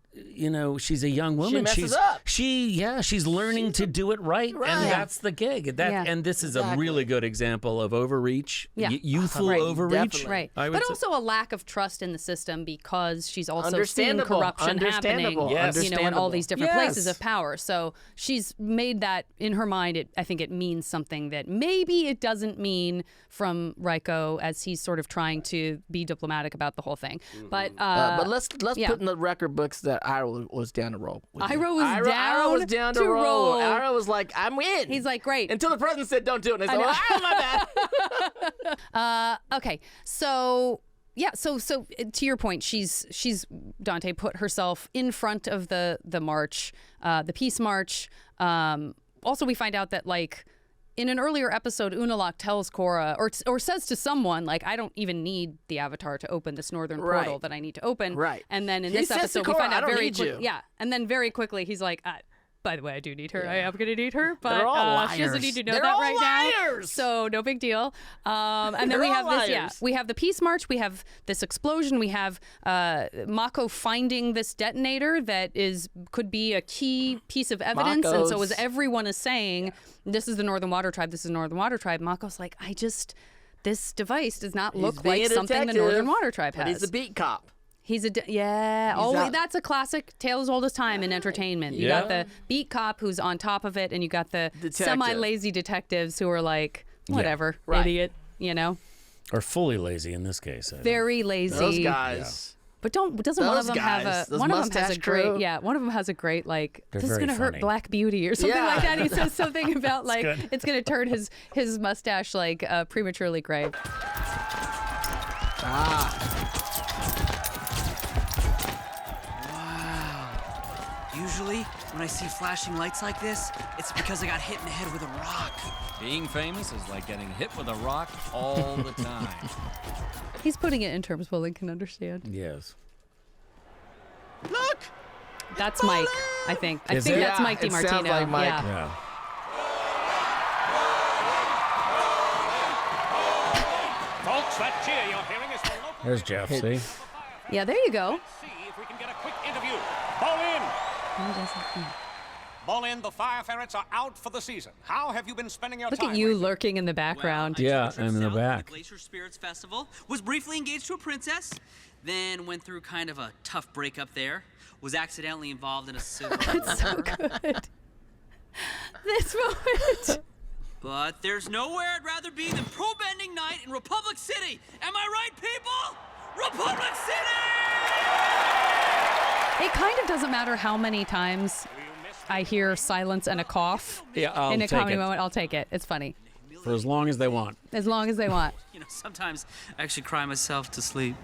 she's a young woman. She messes up. She's learning to do it right, and that's the gig. And this is a really good example of overreach, youthful overreach. Definitely. Right. I would But say. also a lack of trust in the system because she's also seeing Understandable. corruption happening, Understandable. Yes. in all these different Yes. places of power. So she's made that in her mind. I think it means something that maybe it doesn't mean from Raiko as he's sort of trying to be diplomatic about the whole thing. But let's put in the record books that Iroh was down to roll. Iroh was down to roll. Iroh was like, I'm in. He's like, great. Until the president said, don't do it. And I said, my bad. Okay, so yeah, so to your point, she's Dante put herself in front of the march, the peace march. Also, we find out that like in an earlier episode, Unalaq tells Korra or says to someone like, I don't even need the Avatar to open this northern portal that I need to open. Right. And then in He this says to episode, we Korra, find "I out don't very need quickly. you." Yeah, and then very quickly he's like, by the way, I do need her. I am going to need her, but They're all she doesn't liars. need to know They're that all right liars. now. So no big deal. And then They're we all have this. Yeah, liars. we have the peace march. We have this explosion. We have Mako finding this detonator that could be a key piece of evidence. And so as everyone is saying, this is the Northern Water Tribe. This is the Northern Water Tribe. Mako's like, this device does not look like something the Northern Water Tribe has. He's a beat cop. He's that's a classic tale as old as time in entertainment. You got the beat cop who's on top of it, and you got the Detective. semi-lazy detectives who are like, whatever, Right. idiot, Or fully lazy in this case. Very lazy. Those guys. But doesn't one of them have a one of them has a great one of them has a great like They're this is very gonna hurt funny. Black Beauty or something like that. He says something about like good. it's gonna turn his mustache like prematurely gray. Usually, when I see flashing lights like this, it's because I got hit in the head with a rock. Being famous is like getting hit with a rock all the time. He's putting it in terms Willing can understand. Yes. Look! That's Mike, I think. I Is think it? that's Yeah, Mike it DiMartino. sounds like Mike. Yeah. Yeah. Folks, that cheer you're hearing is for local. There's Jeff, see? Yeah, there you go. Let's see if we can get a quick interview. Ball in. Ball in, the fire ferrets are out for the season. How have you been spending your Look time? at you lately? lurking in the background. Yeah, Took a trip I'm in the south to back. Glacier Spirits Festival, was briefly engaged to a princess, then went through kind of a tough breakup there, was accidentally involved in a civil It's so good. This moment. But there's nowhere I'd rather be than pro-bending night in Republic City. Am I right, people? Republic City! It kind of doesn't matter how many times I hear silence and a cough Yeah, I'll in a take comedy it. moment. I'll take it. It's funny. For as long as they want. As long as they want. You know, sometimes I actually cry myself to sleep.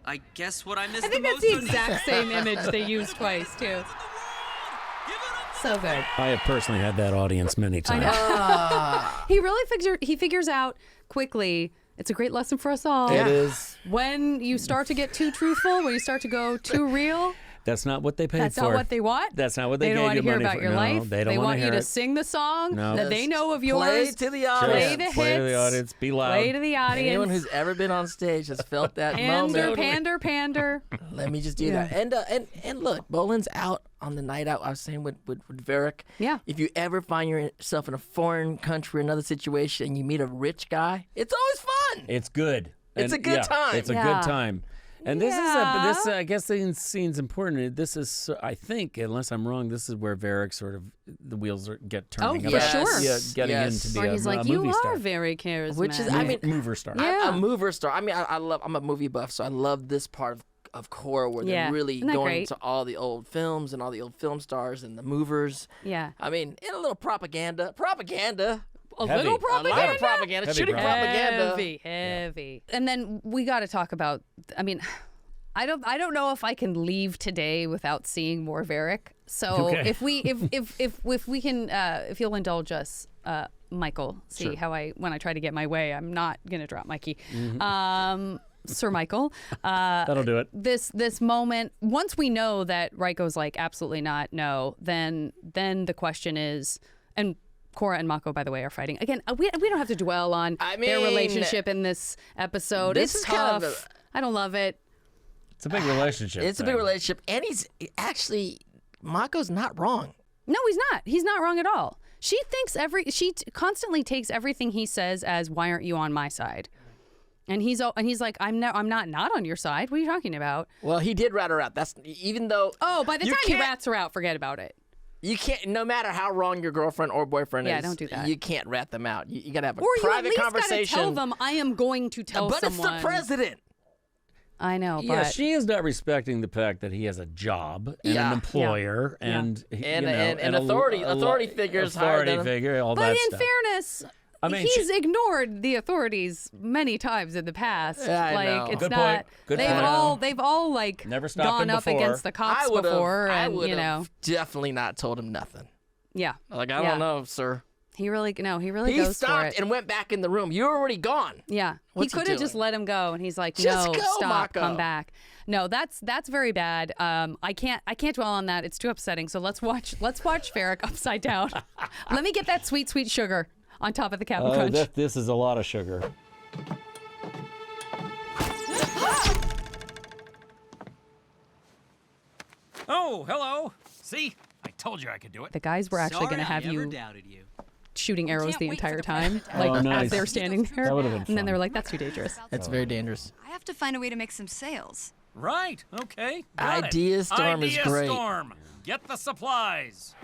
I guess what I miss I think the that's most the on exact same image they used twice, too. So good. I have personally had that audience many I times. know. He really figures out quickly. It's a great lesson for us all. It is. When you start to get too truthful, when you start to go too real, That's not what they paid that's for. not what they want. That's not what they don't gave want you to hear money about for. your No, life. they don't want wanna you hear to it. sing the song No. that they know of yours. Play to the audience. Play the hits. Play to the audience. Be loud. Play to the audience. Anyone who's ever been on stage has felt that moment. Pander. Let me just do that. And look, bowling's out on the night out. I was saying with Varrick. Yeah. If you ever find yourself in a foreign country, another situation, and you meet a rich guy, it's always fun. It's good. It's a good time. It's a Yeah. good time. And this is I guess the scene's important. This is, I think, unless I'm wrong, this is where Varrick sort of the wheels get turning. Oh, yeah, about, sure. Yeah, getting Yes. in to be Or a, he's like, a you movie are star. very charismatic. Which is, I mean, mover star. Yeah. I'm a mover star. I mean, I'm a movie buff, so I love this part of Korra where Yeah. they're really Isn't that going great? to all the old films and all the old film stars and the movers. Yeah. I mean, and a little propaganda. A Heavy. little A lot of A lot of propaganda. propaganda. Heavy Shooting propaganda. Heavy. And then we got to talk about. I mean, I don't know if I can leave today without seeing more Varrick. So Okay. if we can, if you'll indulge us, Michael, see Sure. how when I try to get my way, I'm not gonna drop Mikey. Mm-hmm. Sir Michael. That'll do it. This moment, once we know that Raiko's like absolutely not, no, then the question is, and Korra and Mako, by the way, are fighting again. We don't have to dwell on their mean, relationship in this episode. this It's is kind tough. of I don't love it. It's a big relationship. It's a big relationship, and he's actually Mako's not wrong. No, he's not. He's not wrong at all. She thinks constantly takes everything he says as, "Why aren't you on my side?" And he's like, I'm not on your side. What are you talking about? Well, he did rat her out. That's even though. Oh, by the you time he can't- rats her out, forget about it. You can't, no matter how wrong your girlfriend or boyfriend Yeah, is. don't do that. You can't rat them out. You got to have a Or you at private least conversation. gotta tell them, I am going to tell but someone. it's the president. I know, but Yeah, she is not respecting the fact that he has a job and Yeah. an employer and And authority figures higher authority than him. figure, all But that in stuff. fairness, I mean, he's ignored the authorities many times in the past. Yeah, I like know. it's Good not. point. Good they've point. they've all like Never stopped gone him up before. against the cops I before, and would you know, have definitely not told him nothing. yeah. Like I Yeah. don't know, sir. He really He goes for stopped it. and went back in the room. You're already gone. Yeah, What's he he could have just doing? let him go, and he's like, Just "No, go, stop, Mako." come back." No, that's very bad. I can't dwell on that. It's too upsetting. So let's watch Varrick upside down. Let me get that sweet sugar on top of the Captain Crunch. This is a lot of sugar. Oh, hello. See? I told you I could do it. The guys were actually going to have I never you doubted you. shooting arrows Can't the wait for entire the time, president. like Oh, nice. as they were standing there. That would've been And then fun. they were like, "That's too dangerous." That's very dangerous. I have to find a way to make some sales. Right. Okay. Got it. Idea storm is Idea great. Storm. Get the supplies.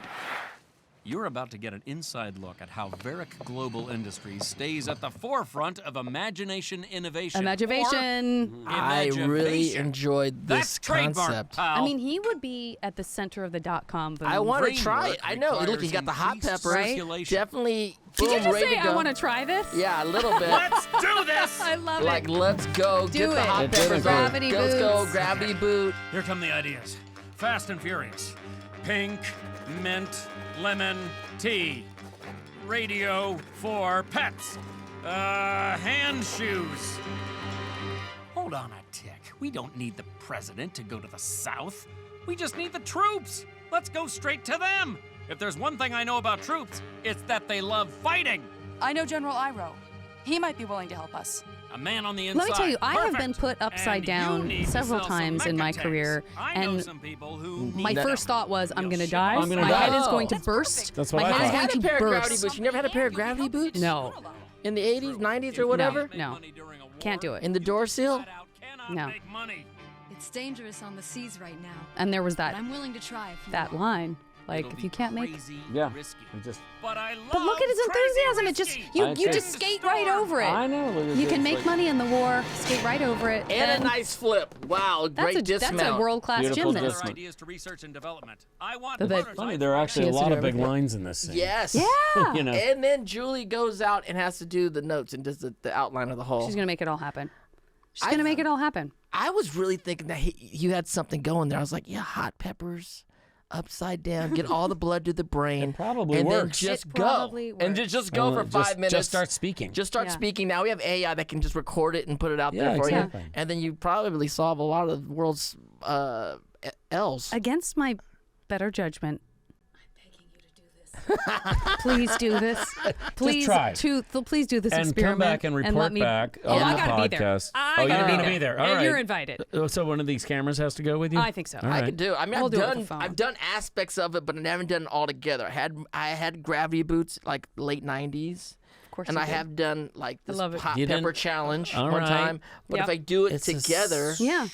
You're about to get an inside look at how Varrick Global Industries stays at the forefront of imagination innovation. Imagination. I really enjoyed this That's trademark, concept. pal. I mean, he would be at the center of the .com boom. I want to Framework try it. I know. Look, he's got the hot increased peppers. circulation. Definitely. Did you boom, just ready say to I go. want to try this? Yeah, a little bit. Let's do this! I love Like, it. let's go. Do Get the it. hot It peppers. didn't Gravity Let's go. boots. Gravity boot. Here come the ideas. Fast and Furious. Pink, mint, lemon, tea. Radio for pets. Hand shoes. Hold on a tick. We don't need the president to go to the South. We just need the troops. Let's go straight to them. If there's one thing I know about troops, it's that they love fighting. I know General Iroh. He might be willing to help us. A man on the inside. Let me tell you, I have Perfect. been put upside And down you need to several sell some times in mecha my tanks. career, I know and some people who my need first them. thought was, I'm We'll going to ship die. them. I'm gonna My die. head is going to That's burst. perfect. That's what My I head I is thought. going had a to pair of gravity burst. boots. You never had a pair of gravity boots? No, In the 80s, 90s, or whatever? no. Can't do it. In the door seal? No. It's dangerous on the seas right now. And there was But that I'm willing to try if you that want. line. Like, if you can't make... Yeah. Risky. It just. But I love But look at his enthusiasm. It just... You just skate right over it. I know. Look at You this, can make like- money in the war, skate right over it. And then a nice flip. Wow, great dismount. That's a world-class Beautiful gymnast. dismount. Ideas to research and development. I want But they- prototypes Funny, there are right actually She a has to lot do of big everything. lines in this scene. Yes. Yeah. You know. And then Julie goes out and has to do the notes and does the outline of the whole. She's going to make it all happen. She's I going to make it all happen. I was really thinking that you had something going there. I was like, yeah, hot peppers, upside down, get all the blood to the brain. It probably and works. then just It go. probably And works. just go for 5 minutes. Just start speaking. Just start Yeah. speaking. Now we have AI that can just record it and put it out Yeah, there for exactly. you. And then you probably solve a lot of the world's L's. Against my better judgment, please do this. Please, try. Please do this and experiment. come back and report let me, back Oh, on I the gotta be there. podcast. I Oh, you're gotta gonna be there. All And right. You're invited. So one of these cameras has to go with you? I think so. All I right. could do. I mean, We'll do it with the phone. I've done aspects of it, but I haven't done it all together. I had gravity boots like late '90s, Of course and you I did. have done like I this love it. hot You pepper didn't- challenge All one right. time. But Yep. if I do it It's a together, Yeah.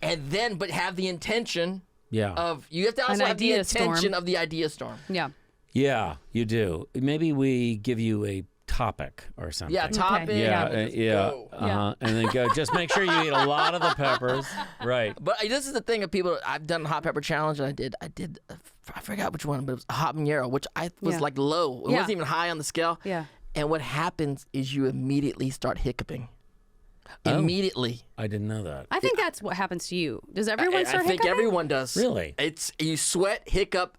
and then but have the intention Yeah. of you have to also An have the idea intention storm. of the idea storm. Yeah. Yeah, you do. Maybe we give you a topic or something. Yeah, top Okay. in. Yeah, let's yeah, go. and then go. Just make sure you eat a lot of the peppers. Right. But this is the thing of people. I've done hot pepper challenge, and I did. I forgot which one, but it was a habanero, which I was Yeah. like low. It Yeah. wasn't even high on the scale. Yeah. And what happens is you immediately start hiccuping. Oh. Immediately. I didn't know that. I think that's what happens to you. Does everyone I start think hiccuping? everyone does. Really? It's you sweat, hiccup.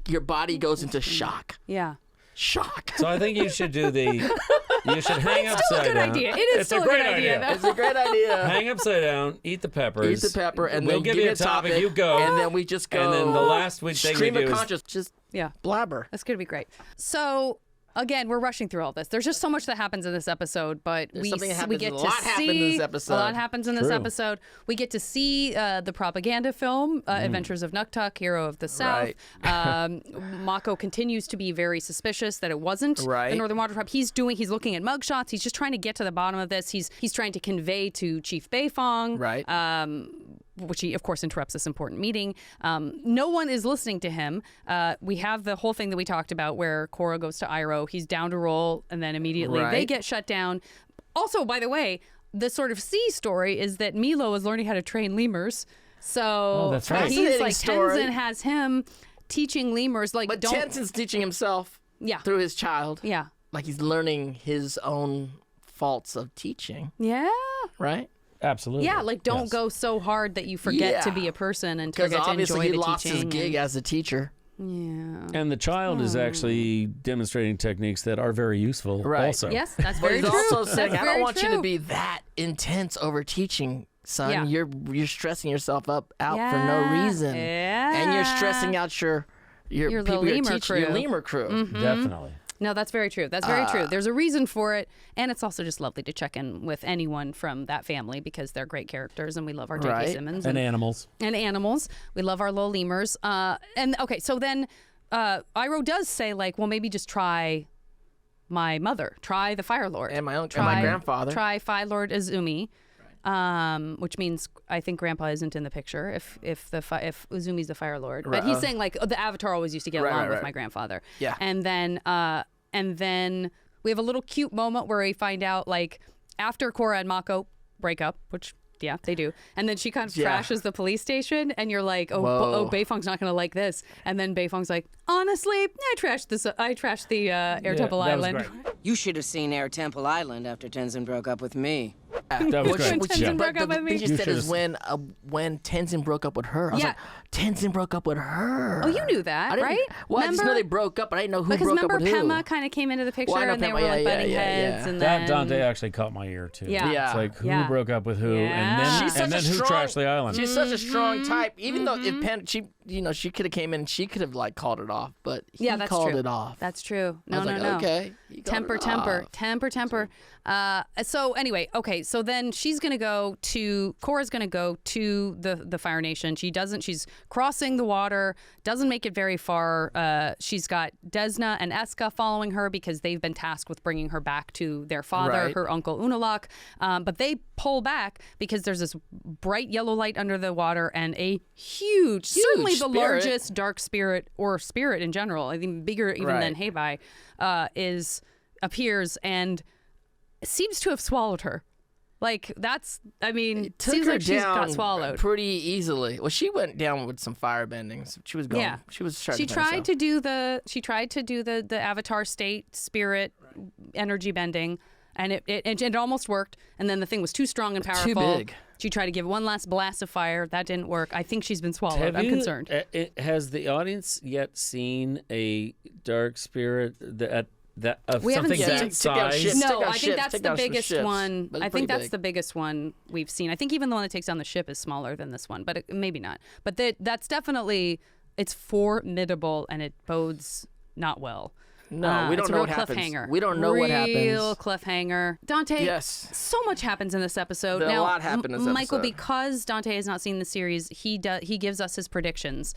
Your body goes into shock. Yeah. Shock. So I think you should do the. You should hang Still a upside good down. idea. It is It's still a great idea, though. It's a great idea. Hang upside down. Eat the peppers. Eat the pepper, and we'll then give me you a a topic. topic. You go. And then we just go. And then the last thing we stream do of is conscious. Just Yeah. blabber. That's going to be great. So, again, we're rushing through all this. There's just so much that happens in this episode, but There's we something that we happens- get a to lot see happened in this episode. a lot happens in this True. episode. We get to see the propaganda film Adventures of Nuktuk, Hero of the South. Mako continues to be very suspicious that it wasn't the Right. Northern Water Tribe. He's looking at mugshots. He's just trying to get to the bottom of this. He's trying to convey to Chief Beifong, Right. which he, of course, interrupts this important meeting. No one is listening to him. We have the whole thing that we talked about where Korra goes to Iroh. He's down to roll, and then immediately they Right. get shut down. Also, by the way, the sort of C story is that Milo is learning how to train lemurs. So that's right. he's Fascinating like, story. Tenzin has him teaching lemurs. Like, But don't. Tenzin's teaching himself Yeah. through his child. Yeah. Like he's learning his own faults of teaching, Yeah. right? Absolutely. Yeah, like don't Yes. go so hard that you forget to Yeah. be a person and Because forget to obviously enjoy he the lost his teaching. gig as a teacher. Yeah. And the child is actually demonstrating techniques that are very useful. Right. Also. Yes, that's But very he's true. also saying, That's I don't very want you to true. be that intense over teaching, son. Yeah. You're stressing yourself out for no reason. Yeah. And you're stressing out your Your people little you're lemur teaching, your crew. lemur crew. Definitely. No, that's very true. That's very true. There's a reason for it, and it's also just lovely to check in with anyone from that family because they're great characters, and we love our J.K. Right. Simmons And animals. and animals. We love our little lemurs. And okay, so then Iroh does say like, well, maybe just try my mother, try the Fire Lord, And my grandfather. try Fire Lord Izumi. which means I think Grandpa isn't in the picture if Uzumi's the Fire Lord. But he's saying like the Avatar always used to get along with my grandfather. Yeah. And then we have a little cute moment where we find out like after Korra and Mako break up, which yeah, they do. And then she kind of trashes the police station, and you're like, oh, Beifong's not gonna like this. And then Beifong's like, honestly, I trashed the Air Temple Island. You should have seen Air Temple Island after Tenzin broke up with me. That was great. Tenzin broke up with me. She said is when Tenzin broke up with her. I was like, Tenzin broke up with her. Oh, you knew that, right? Well, I just know they broke up, but I didn't know who broke up with who. Because remember Pema kind of came into the picture, and they were like butting heads. And that then Dante actually caught my ear too. Yeah. It's like who broke up with who, and then who trashed the island. She's such a strong type. Even though if Pen, she could have came in, she could have like called it off, but he called it off. That's true. No. Okay. Temper. So anyway, okay. So then Korra's gonna go to the Fire Nation. She's crossing the water, doesn't make it very far. She's got Desna and Eska following her because they've been tasked with bringing her back to their father, her uncle Unalaq. But they pull back because there's this bright yellow light under the water and a huge certainly the largest dark spirit or spirit in general, I think bigger even than Heibai, appears and seems to have swallowed her. Like it seems like she's got swallowed pretty easily. Well, she went down with some fire bendings. She was going. Yeah. She tried to do the Avatar state spirit energy bending, and it almost worked. And then the thing was too strong and powerful. Too big. She tried to give one last blast of fire. That didn't work. I think she's been swallowed. I'm concerned. Has the audience yet seen a dark spirit of we something haven't that size? No, I think that's the biggest one. I think that's the biggest one we've seen. I think even the one that takes down the ship is smaller than this one, but maybe not. But that's definitely, it's formidable, and it bodes not well. No, we don't know what happens. Cliffhanger. We don't know what happens. Real cliffhanger. Dante, yes. So much happens in this episode. A lot happened in this episode. Michael, because Dante has not seen the series, he gives us his predictions.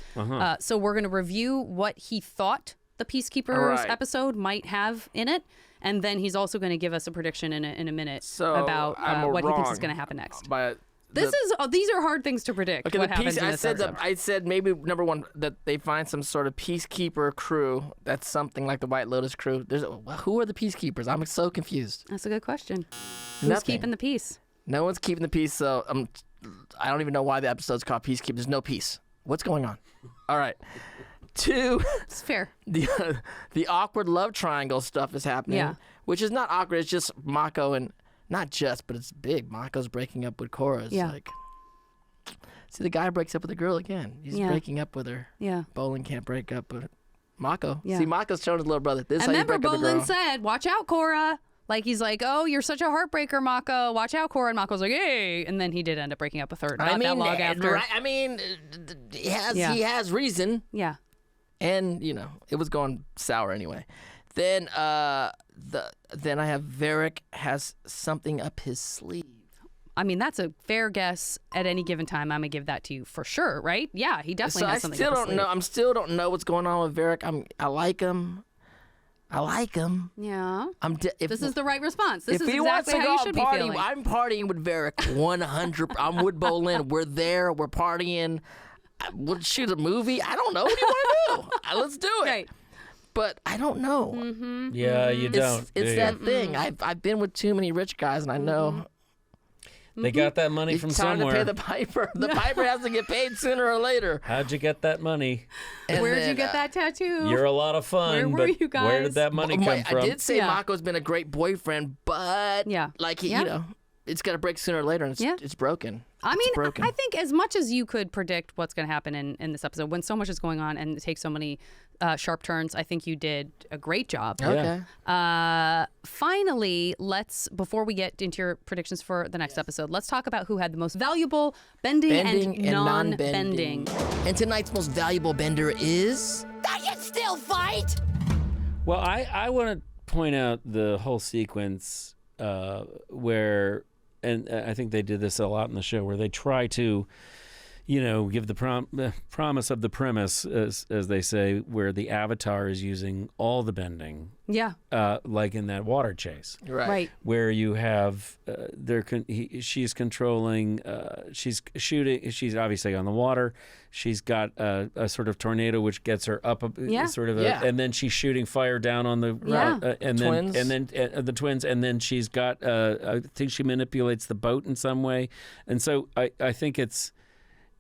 So we're going to review what he thought the Peacekeepers episode might have in it, and then he's also going to give us a prediction in a minute about what he thinks is going to happen next. These are hard things to predict. Okay, what happens in this episode. I said maybe number one that they find some sort of peacekeeper crew that's something like the White Lotus crew. Who are the peacekeepers? I'm so confused. That's a good question. Who's keeping the peace? No one's keeping the peace. So I don't even know why the episode's called Peacekeepers. There's no peace. What's going on? All right. 2, it's fair. The awkward love triangle stuff is happening, which is not awkward. It's just Mako and not just, but it's big. Mako's breaking up with Korra. It's like, see, the guy breaks up with the girl again. He's breaking up with her. Yeah. Bolin can't break up with Mako. Yeah. See, Mako's showing his little brother. This is how you break up a girl. Bolin said, "Watch out, Korra." Like, he's like, "Oh, you're such a heartbreaker, Mako. Watch out, Korra." And Mako's like, "Hey." And then he did end up breaking up with her. Not that long after. He has reason. Yeah. And, it was going sour anyway. Then then I have Varrick has something up his sleeve. I mean, that's a fair guess at any given time. I'm going to give that to you for sure, right? Yeah, he definitely has something up his sleeve. I still don't know what's going on with Varrick. I like him. Yeah. This is the right responthis. This is exactly how you should be feeling. I'm partying with Varrick 100. I'm with Bolin. We're there. We're partying. We'll shoot a movie. I don't know. What do you want to do? Let's do it. Right. But I don't know. Mm-hmm. Yeah, you don't. It's that thing. I've been with too many rich guys, and I know. They got that money from somewhere. It's time to pay the piper. The piper has to get paid sooner or later. How'd you get that money? Where'd you get that tattoo? You're a lot of fun. Where were you guys? Where did that money come from? I did say Mako's been a great boyfriend, but it's got to break sooner or later, and it's broken. I think as much as you could predict what's going to happen in this episode, when so much is going on and it takes so many sharp turns, I think you did a great job. Okay. Finally, before we get into your predictions for the next episode, let's talk about who had the most valuable bending and non-bending. And tonight's most valuable bender is... I can still fight! Well, I want to point out the whole sequence where... And I think they did this a lot in the show, where they try to, give the promise of the premise, as they say, where the Avatar is using all the bending. Yeah. Like in that water chase. Right. Where you have, she's controlling, she's shooting, she's obviously on the water. She's got a sort of tornado which gets her up, and then she's shooting fire down on the twins. The twins, and then she's got, I think she manipulates the boat in some way. And so I think it's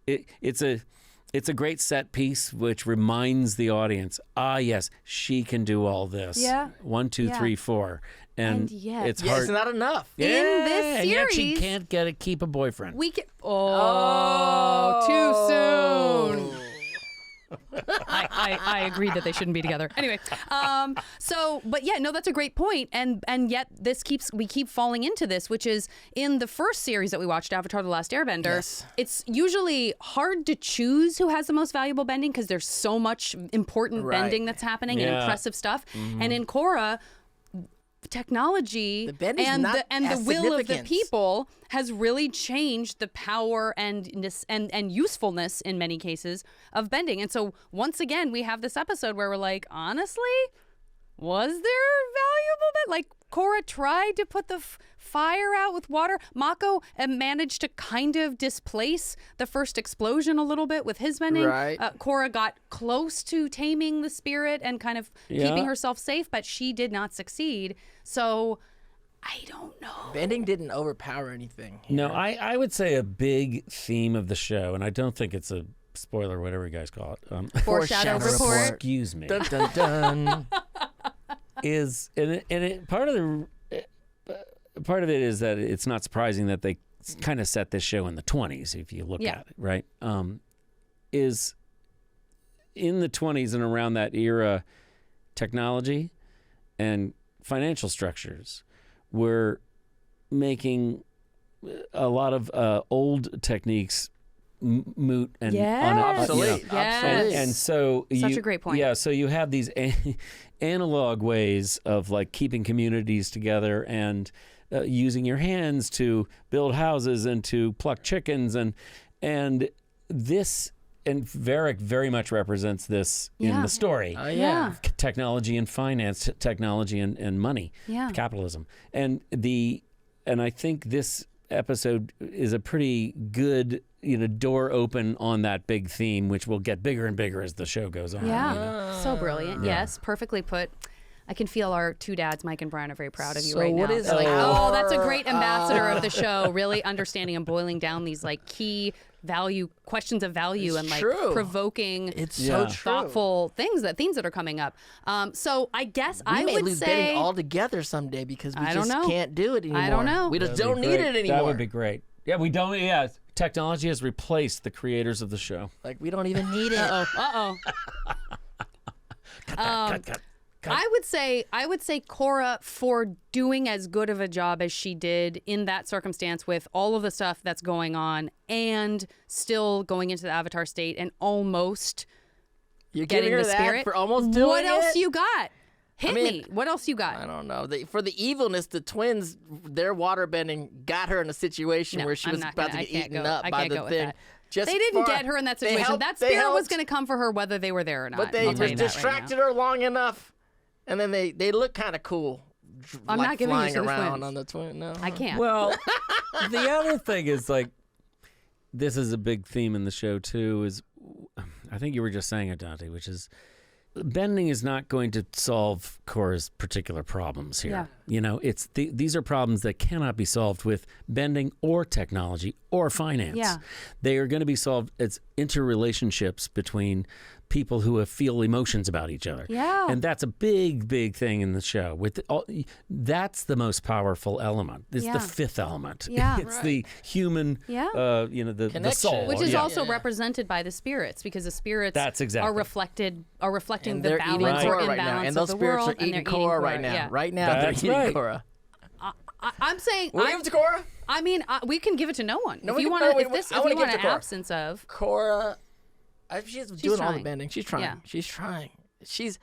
a great set piece which reminds the audience, yes, she can do all this. Yeah. 1, 2, 3, 4. And yet, it's hard. It's not enough. In this and yet she series, can't keep a boyfriend. we can. Too soon. I agree that they shouldn't be together. Anyway, but yeah, no, that's a great point. And yet we keep falling into this, which is in the first series that we watched, Avatar: The Last Airbender. It's usually hard to choose who has the most valuable bending because there's so much important bending that's happening and impressive stuff. And in Korra, technology and the will of the people has really changed the power and usefulness in many cases of bending. And so once again, we have this episode where we're like, honestly, was there valuable bend? Like Korra tried to put the fire out with water. Mako managed to kind of displace the first explosion a little bit with his bending. Right. Korra got close to taming the spirit and kind of keeping herself safe, but she did not succeed. So I don't know. Bending didn't overpower anything here. No, I would say a big theme of the show, and I don't think it's a spoiler, whatever you guys call it. Foreshadow report. Excuse me. Dun, dun, dun. Part of it is that it's not surprising that they kind of set this show in the 20s, if you look at it, right? Is in the 20s and around that era, technology and financial structures were making a lot of old techniques moot and obsolete. And so such a great point. Yeah, so you have these analog ways of like keeping communities together and using your hands to build houses and to pluck chickens and this. And Varrick very much represents this in the story. Technology and finance, technology and money, capitalism. And I think this episode is a pretty good, door open on that big theme, which will get bigger and bigger as the show goes on. Yeah, so brilliant. Yeah. Yes, perfectly put. I can feel our two dads, Mike and Brian, are very proud of you So right what now. is They're like, our- that's a great ambassador of the show, really understanding and boiling down these like key questions of value and like provoking thoughtful themes that are coming up. So I guess I would lose say betting altogether someday because we just can't do it anymore. I don't know. We just don't need it anymore. That would be great. Yeah, we don't. Yeah, technology has replaced the creators of the show. Like we don't even need it. Uh-oh. Cut. I would say Korra, for doing as good of a job as she did in that circumstance with all of the stuff that's going on and still going into the Avatar state and almost You're getting giving her the that spirit. for almost doing what else it? you got? Hit mean, me. What else you got? I don't know. For the evilness, the twins, their waterbending got her in a situation where she was about to get eaten up by the thing. They didn't get her in that situation. That spirit was going to come for her whether they were there or not. But they distracted her long enough, and then they look kind of cool. I'm not giving flying you to the around twins. on the twin. No, I can't. Well, the other thing is like, this is a big theme in the show too. Is I think you were just saying it, Dante, which is bending is not going to solve Korra's particular problems here. Yeah. You know, these are problems that cannot be solved with bending or technology or finance. Yeah. They are going to be solved as interrelationships between people who feel emotions about each other. Yeah. And that's a big, big thing in the show. That's the most powerful element. It's the fifth element. Yeah. It's the human, the soul. Which is also represented by the spirits, because the spirits are reflecting and the they're balance eating or Korra right now. imbalance And of those the spirits world. are eating Korra right now. Yeah. Right now, That's they're eating right. Korra. I'm saying Will we give it to Korra? I mean, we can give it to no one. No, if we you can- want no, to, we- if I you wanna want give an it to Korra. absence of Korra, she's doing all the trying. bending. She's trying. Yeah. She's trying. It just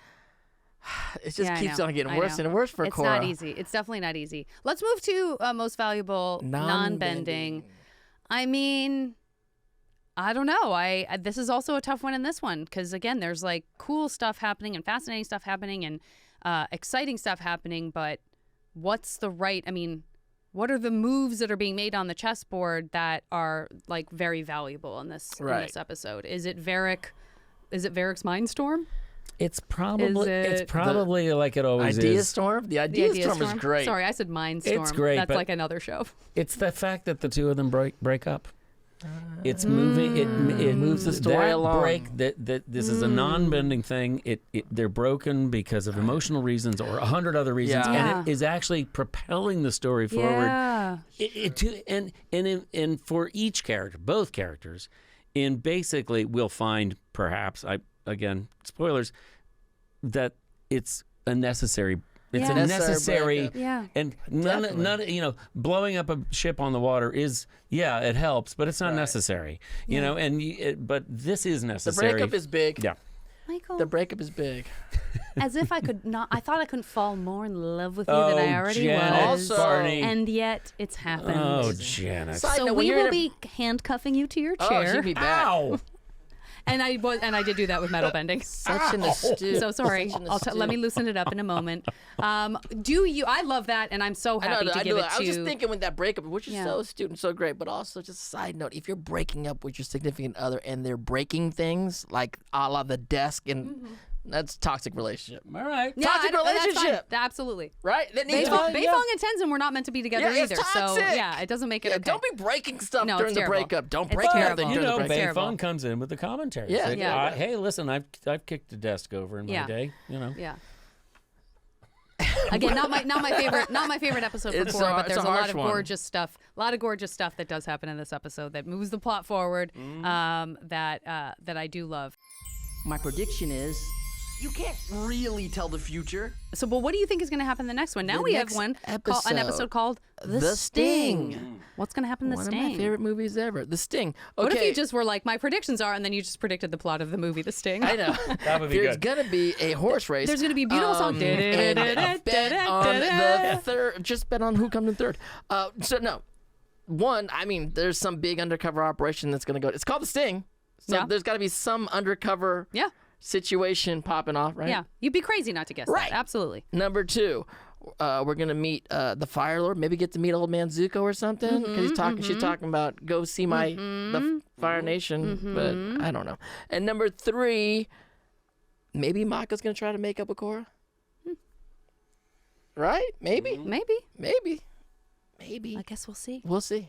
Yeah, I keeps know. on getting I worse know. and worse for it's Korra. It's not easy. It's definitely not easy. Let's move to most valuable non-bending. I mean, I don't know. This is also a tough one in this one because, again, there's like cool stuff happening and fascinating stuff happening and exciting stuff happening, but what's the right, I mean, what are the moves that are being made on the chessboard that are like very valuable in this episode? Is it Varrick's Mindstorm? It's probably like it always is. Idea Storm? The Idea Storm is great. Sorry, I said Mindstorm. It's great. That's like another show. It's the fact that the two of them break up. It's moving. It moves the story along. That this is a non-bending thing. They're broken because of emotional reasons or 100 other reasons, and it is actually propelling the story forward. Yeah. And for each character, both characters, and basically we'll find perhaps again spoilers that it's a necessary. It's a necessary, and none. Blowing up a ship on the water is, it helps, but it's not necessary. You know, but this is necessary. The breakup is big. Yeah, Michael. The breakup is big. As if I could not. I thought I couldn't fall more in love with you than I already Janet was. Varney. And yet it's happened. Oh, Janet. So we will be handcuffing you to your chair. Oh, she'll be back. Ow. And I did do that with metal bending. Such an astute. So sorry. Let me loosen it up in a moment. I love that, and I'm so happy to give it to. I was just thinking with that breakup, which is so astute and so great, but also just a side note: if you're breaking up with your significant other and they're breaking things like a la the desk and. That's toxic relationship. All right. Yeah, toxic relationship. Absolutely. Right? That needs Beifong and Tenzin were not meant to be together either. It's toxic. So it doesn't make it okay. Don't be breaking stuff during the terrible. breakup. Don't It's break terrible. nothing during the breakup. Beifong comes in with the commentary. Yeah. Hey, listen, I've kicked the desk over in my day. Yeah. Again, not my favorite episode for Korra, but there's a lot of gorgeous stuff. A lot of gorgeous stuff that does happen in this episode that moves the plot forward. That I do love. My prediction is. You can't really tell the future. So, but what do you think is going to happen in the next one? Now we have an episode called The Sting. What's going to happen in The Sting? One of my favorite movies ever. The Sting. Okay. What if you just were like, my predictions are, and then you just predicted the plot of the movie The Sting? I know. That would be There's going to be a horse race. There's going to be a beautiful song. And a bet on the third. Just bet on who comes in third. There's some big undercover operation that's going to go. It's called The Sting. So there's got to be some undercover situation popping off, right? Yeah. You'd be crazy not to guess that. Absolutely. Number 2, we're going to meet the Fire Lord. Maybe get to meet old man Zuko or something. Because she's talking about go see the Fire Nation. But I don't know. And number 3, maybe Mako's going to try to make up with Korra. Right? Maybe. Maybe. I guess we'll see. We'll see.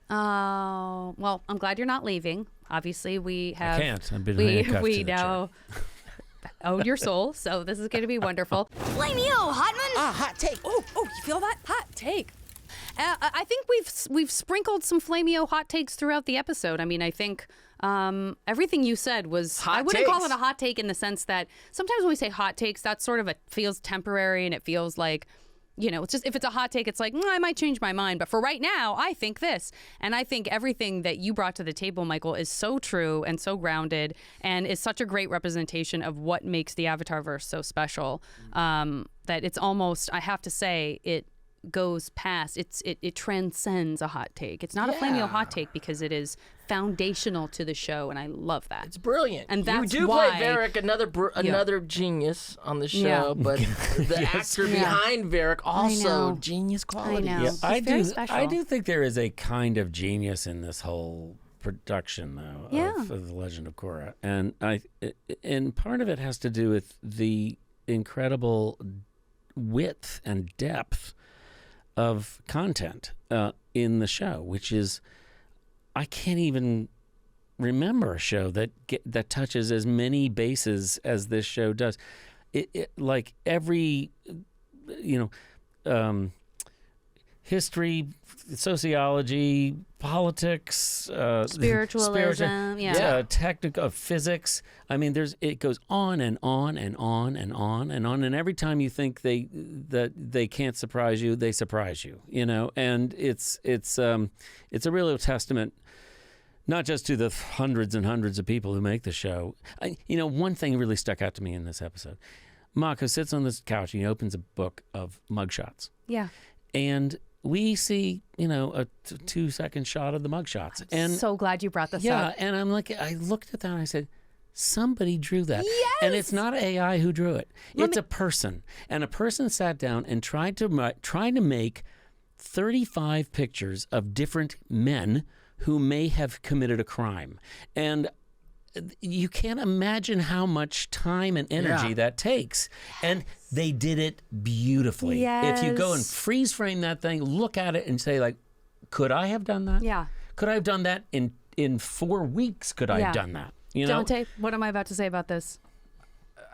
Well, I'm glad you're not leaving. Obviously, we have. I can't. I've been handcuffed to the now own your soul, so this is going to be wonderful. Flameo, Hotman! Hot take. Oh, you feel that? Hot take. I think we've sprinkled some Flameo hot takes throughout the episode. I mean, I think everything you said was. I wouldn't call it a hot take in the sense that sometimes when we say hot takes, that sort of feels temporary and it feels like. It's just if it's a hot take, it's like, I might change my mind. But for right now, I think this. And I think everything that you brought to the table, Michael, is so true and so grounded and is such a great representation of what makes the Avatarverse so special that it's almost, I have to say, it goes past, it transcends a hot take. It's not a Flameo hot take because it is foundational to the show, and I love that. It's brilliant. And that's you do why, play Varrick, another genius on the show, but the actor behind Varrick also genius quality. I know. I do. Special. I do think there is a kind of genius in this whole production, though, of the Legend of Korra, and part of it has to do with the incredible width and depth of content in the show, which is. I can't even remember a show that touches as many bases as this show does. It like every, history, sociology, politics, spiritualism, technical physics. I mean, it goes on and on and on and on and on. And every time you think they can't surprise you, they surprise you. And it's a real testament. Not just to the hundreds and hundreds of people who make the show. One thing really stuck out to me in this episode. Mako sits on this couch and he opens a book of mugshots. Yeah. And we see, a 2-second shot of the mugshots. And so glad you brought this up. Yeah, and I looked at that and I said, somebody drew that. Yes! And it's not AI who drew it. It's a person. And a person sat down and tried to make 35 pictures of different men who may have committed a crime. And you can't imagine how much time and energy that takes. And they did it beautifully. Yes. If you go and freeze frame that thing, look at it and say, like, could I have done that? Yeah. Could I have done that in 4 weeks? Could I have done that? Dante, what am I about to say about this?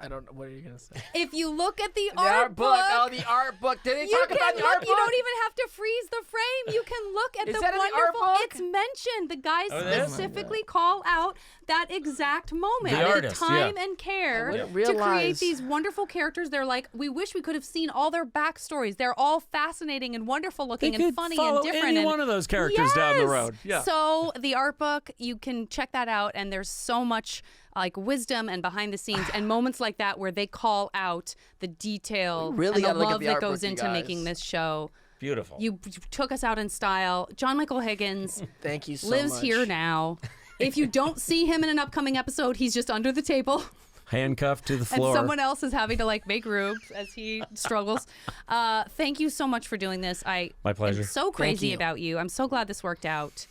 I don't know. What are you going to say? If you look at the art book. Oh, the art book. Did they talk about the art book? You don't even have to freeze the frame. You can look at Is the that in the wonderful. art book? It's mentioned. The guys there? specifically call out that exact moment. The artist, time and care I wouldn't to create realize. these wonderful characters. They're like, we wish we could have seen all their backstories. They're all fascinating and wonderful looking They and could funny follow and different. any one of those characters down the road. Yeah. So the art book, you can check that out, and there's so much like wisdom and behind the scenes and moments like that where they call out the detail really and the gotta look at love the that art goes book, you into guys. making this show. Beautiful. You took us out in style. John Michael Higgins Thank you so lives much. here now. If you don't see him in an upcoming episode, he's just under the table. Handcuffed to the And floor. someone else is having to make room as he struggles. Thank you so much for doing this. My pleasure. I'm so crazy you. about you. I'm so glad this worked out.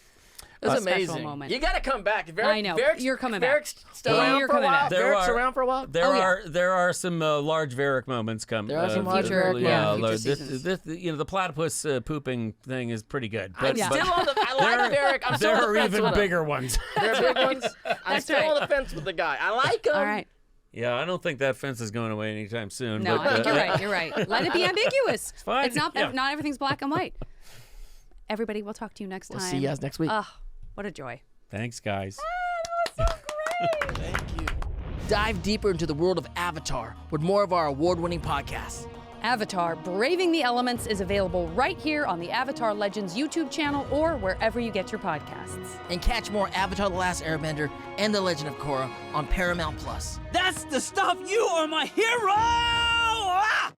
It was A special amazing. moment. You got to come back. I know. You're coming back. Varrick's still around You're for a coming while. back. Varrick's around for a while. There are some large Varrick moments coming. There are some large Varrick moments. Future seasons. The platypus pooping thing is pretty good. I'm still on the. I like Varrick. I'm still there on the are fence even with him. bigger ones. There are big ones. I'm That's still right. on the fence with the guy. I like him. All right. Yeah, I don't think that fence is going away anytime soon. No, but, I think you're right. You're right. Let it be ambiguous. It's fine. It's not. Yeah. Not everything's black and white. Everybody, we'll talk to you next time. We'll see you guys next week. What a joy. Thanks, guys. That was so great. Thank you. Dive deeper into the world of Avatar with more of our award-winning podcasts. Avatar: Braving the Elements is available right here on the Avatar Legends YouTube channel or wherever you get your podcasts. And catch more Avatar: The Last Airbender and The Legend of Korra on Paramount+. That's the stuff. You are my hero! Ah!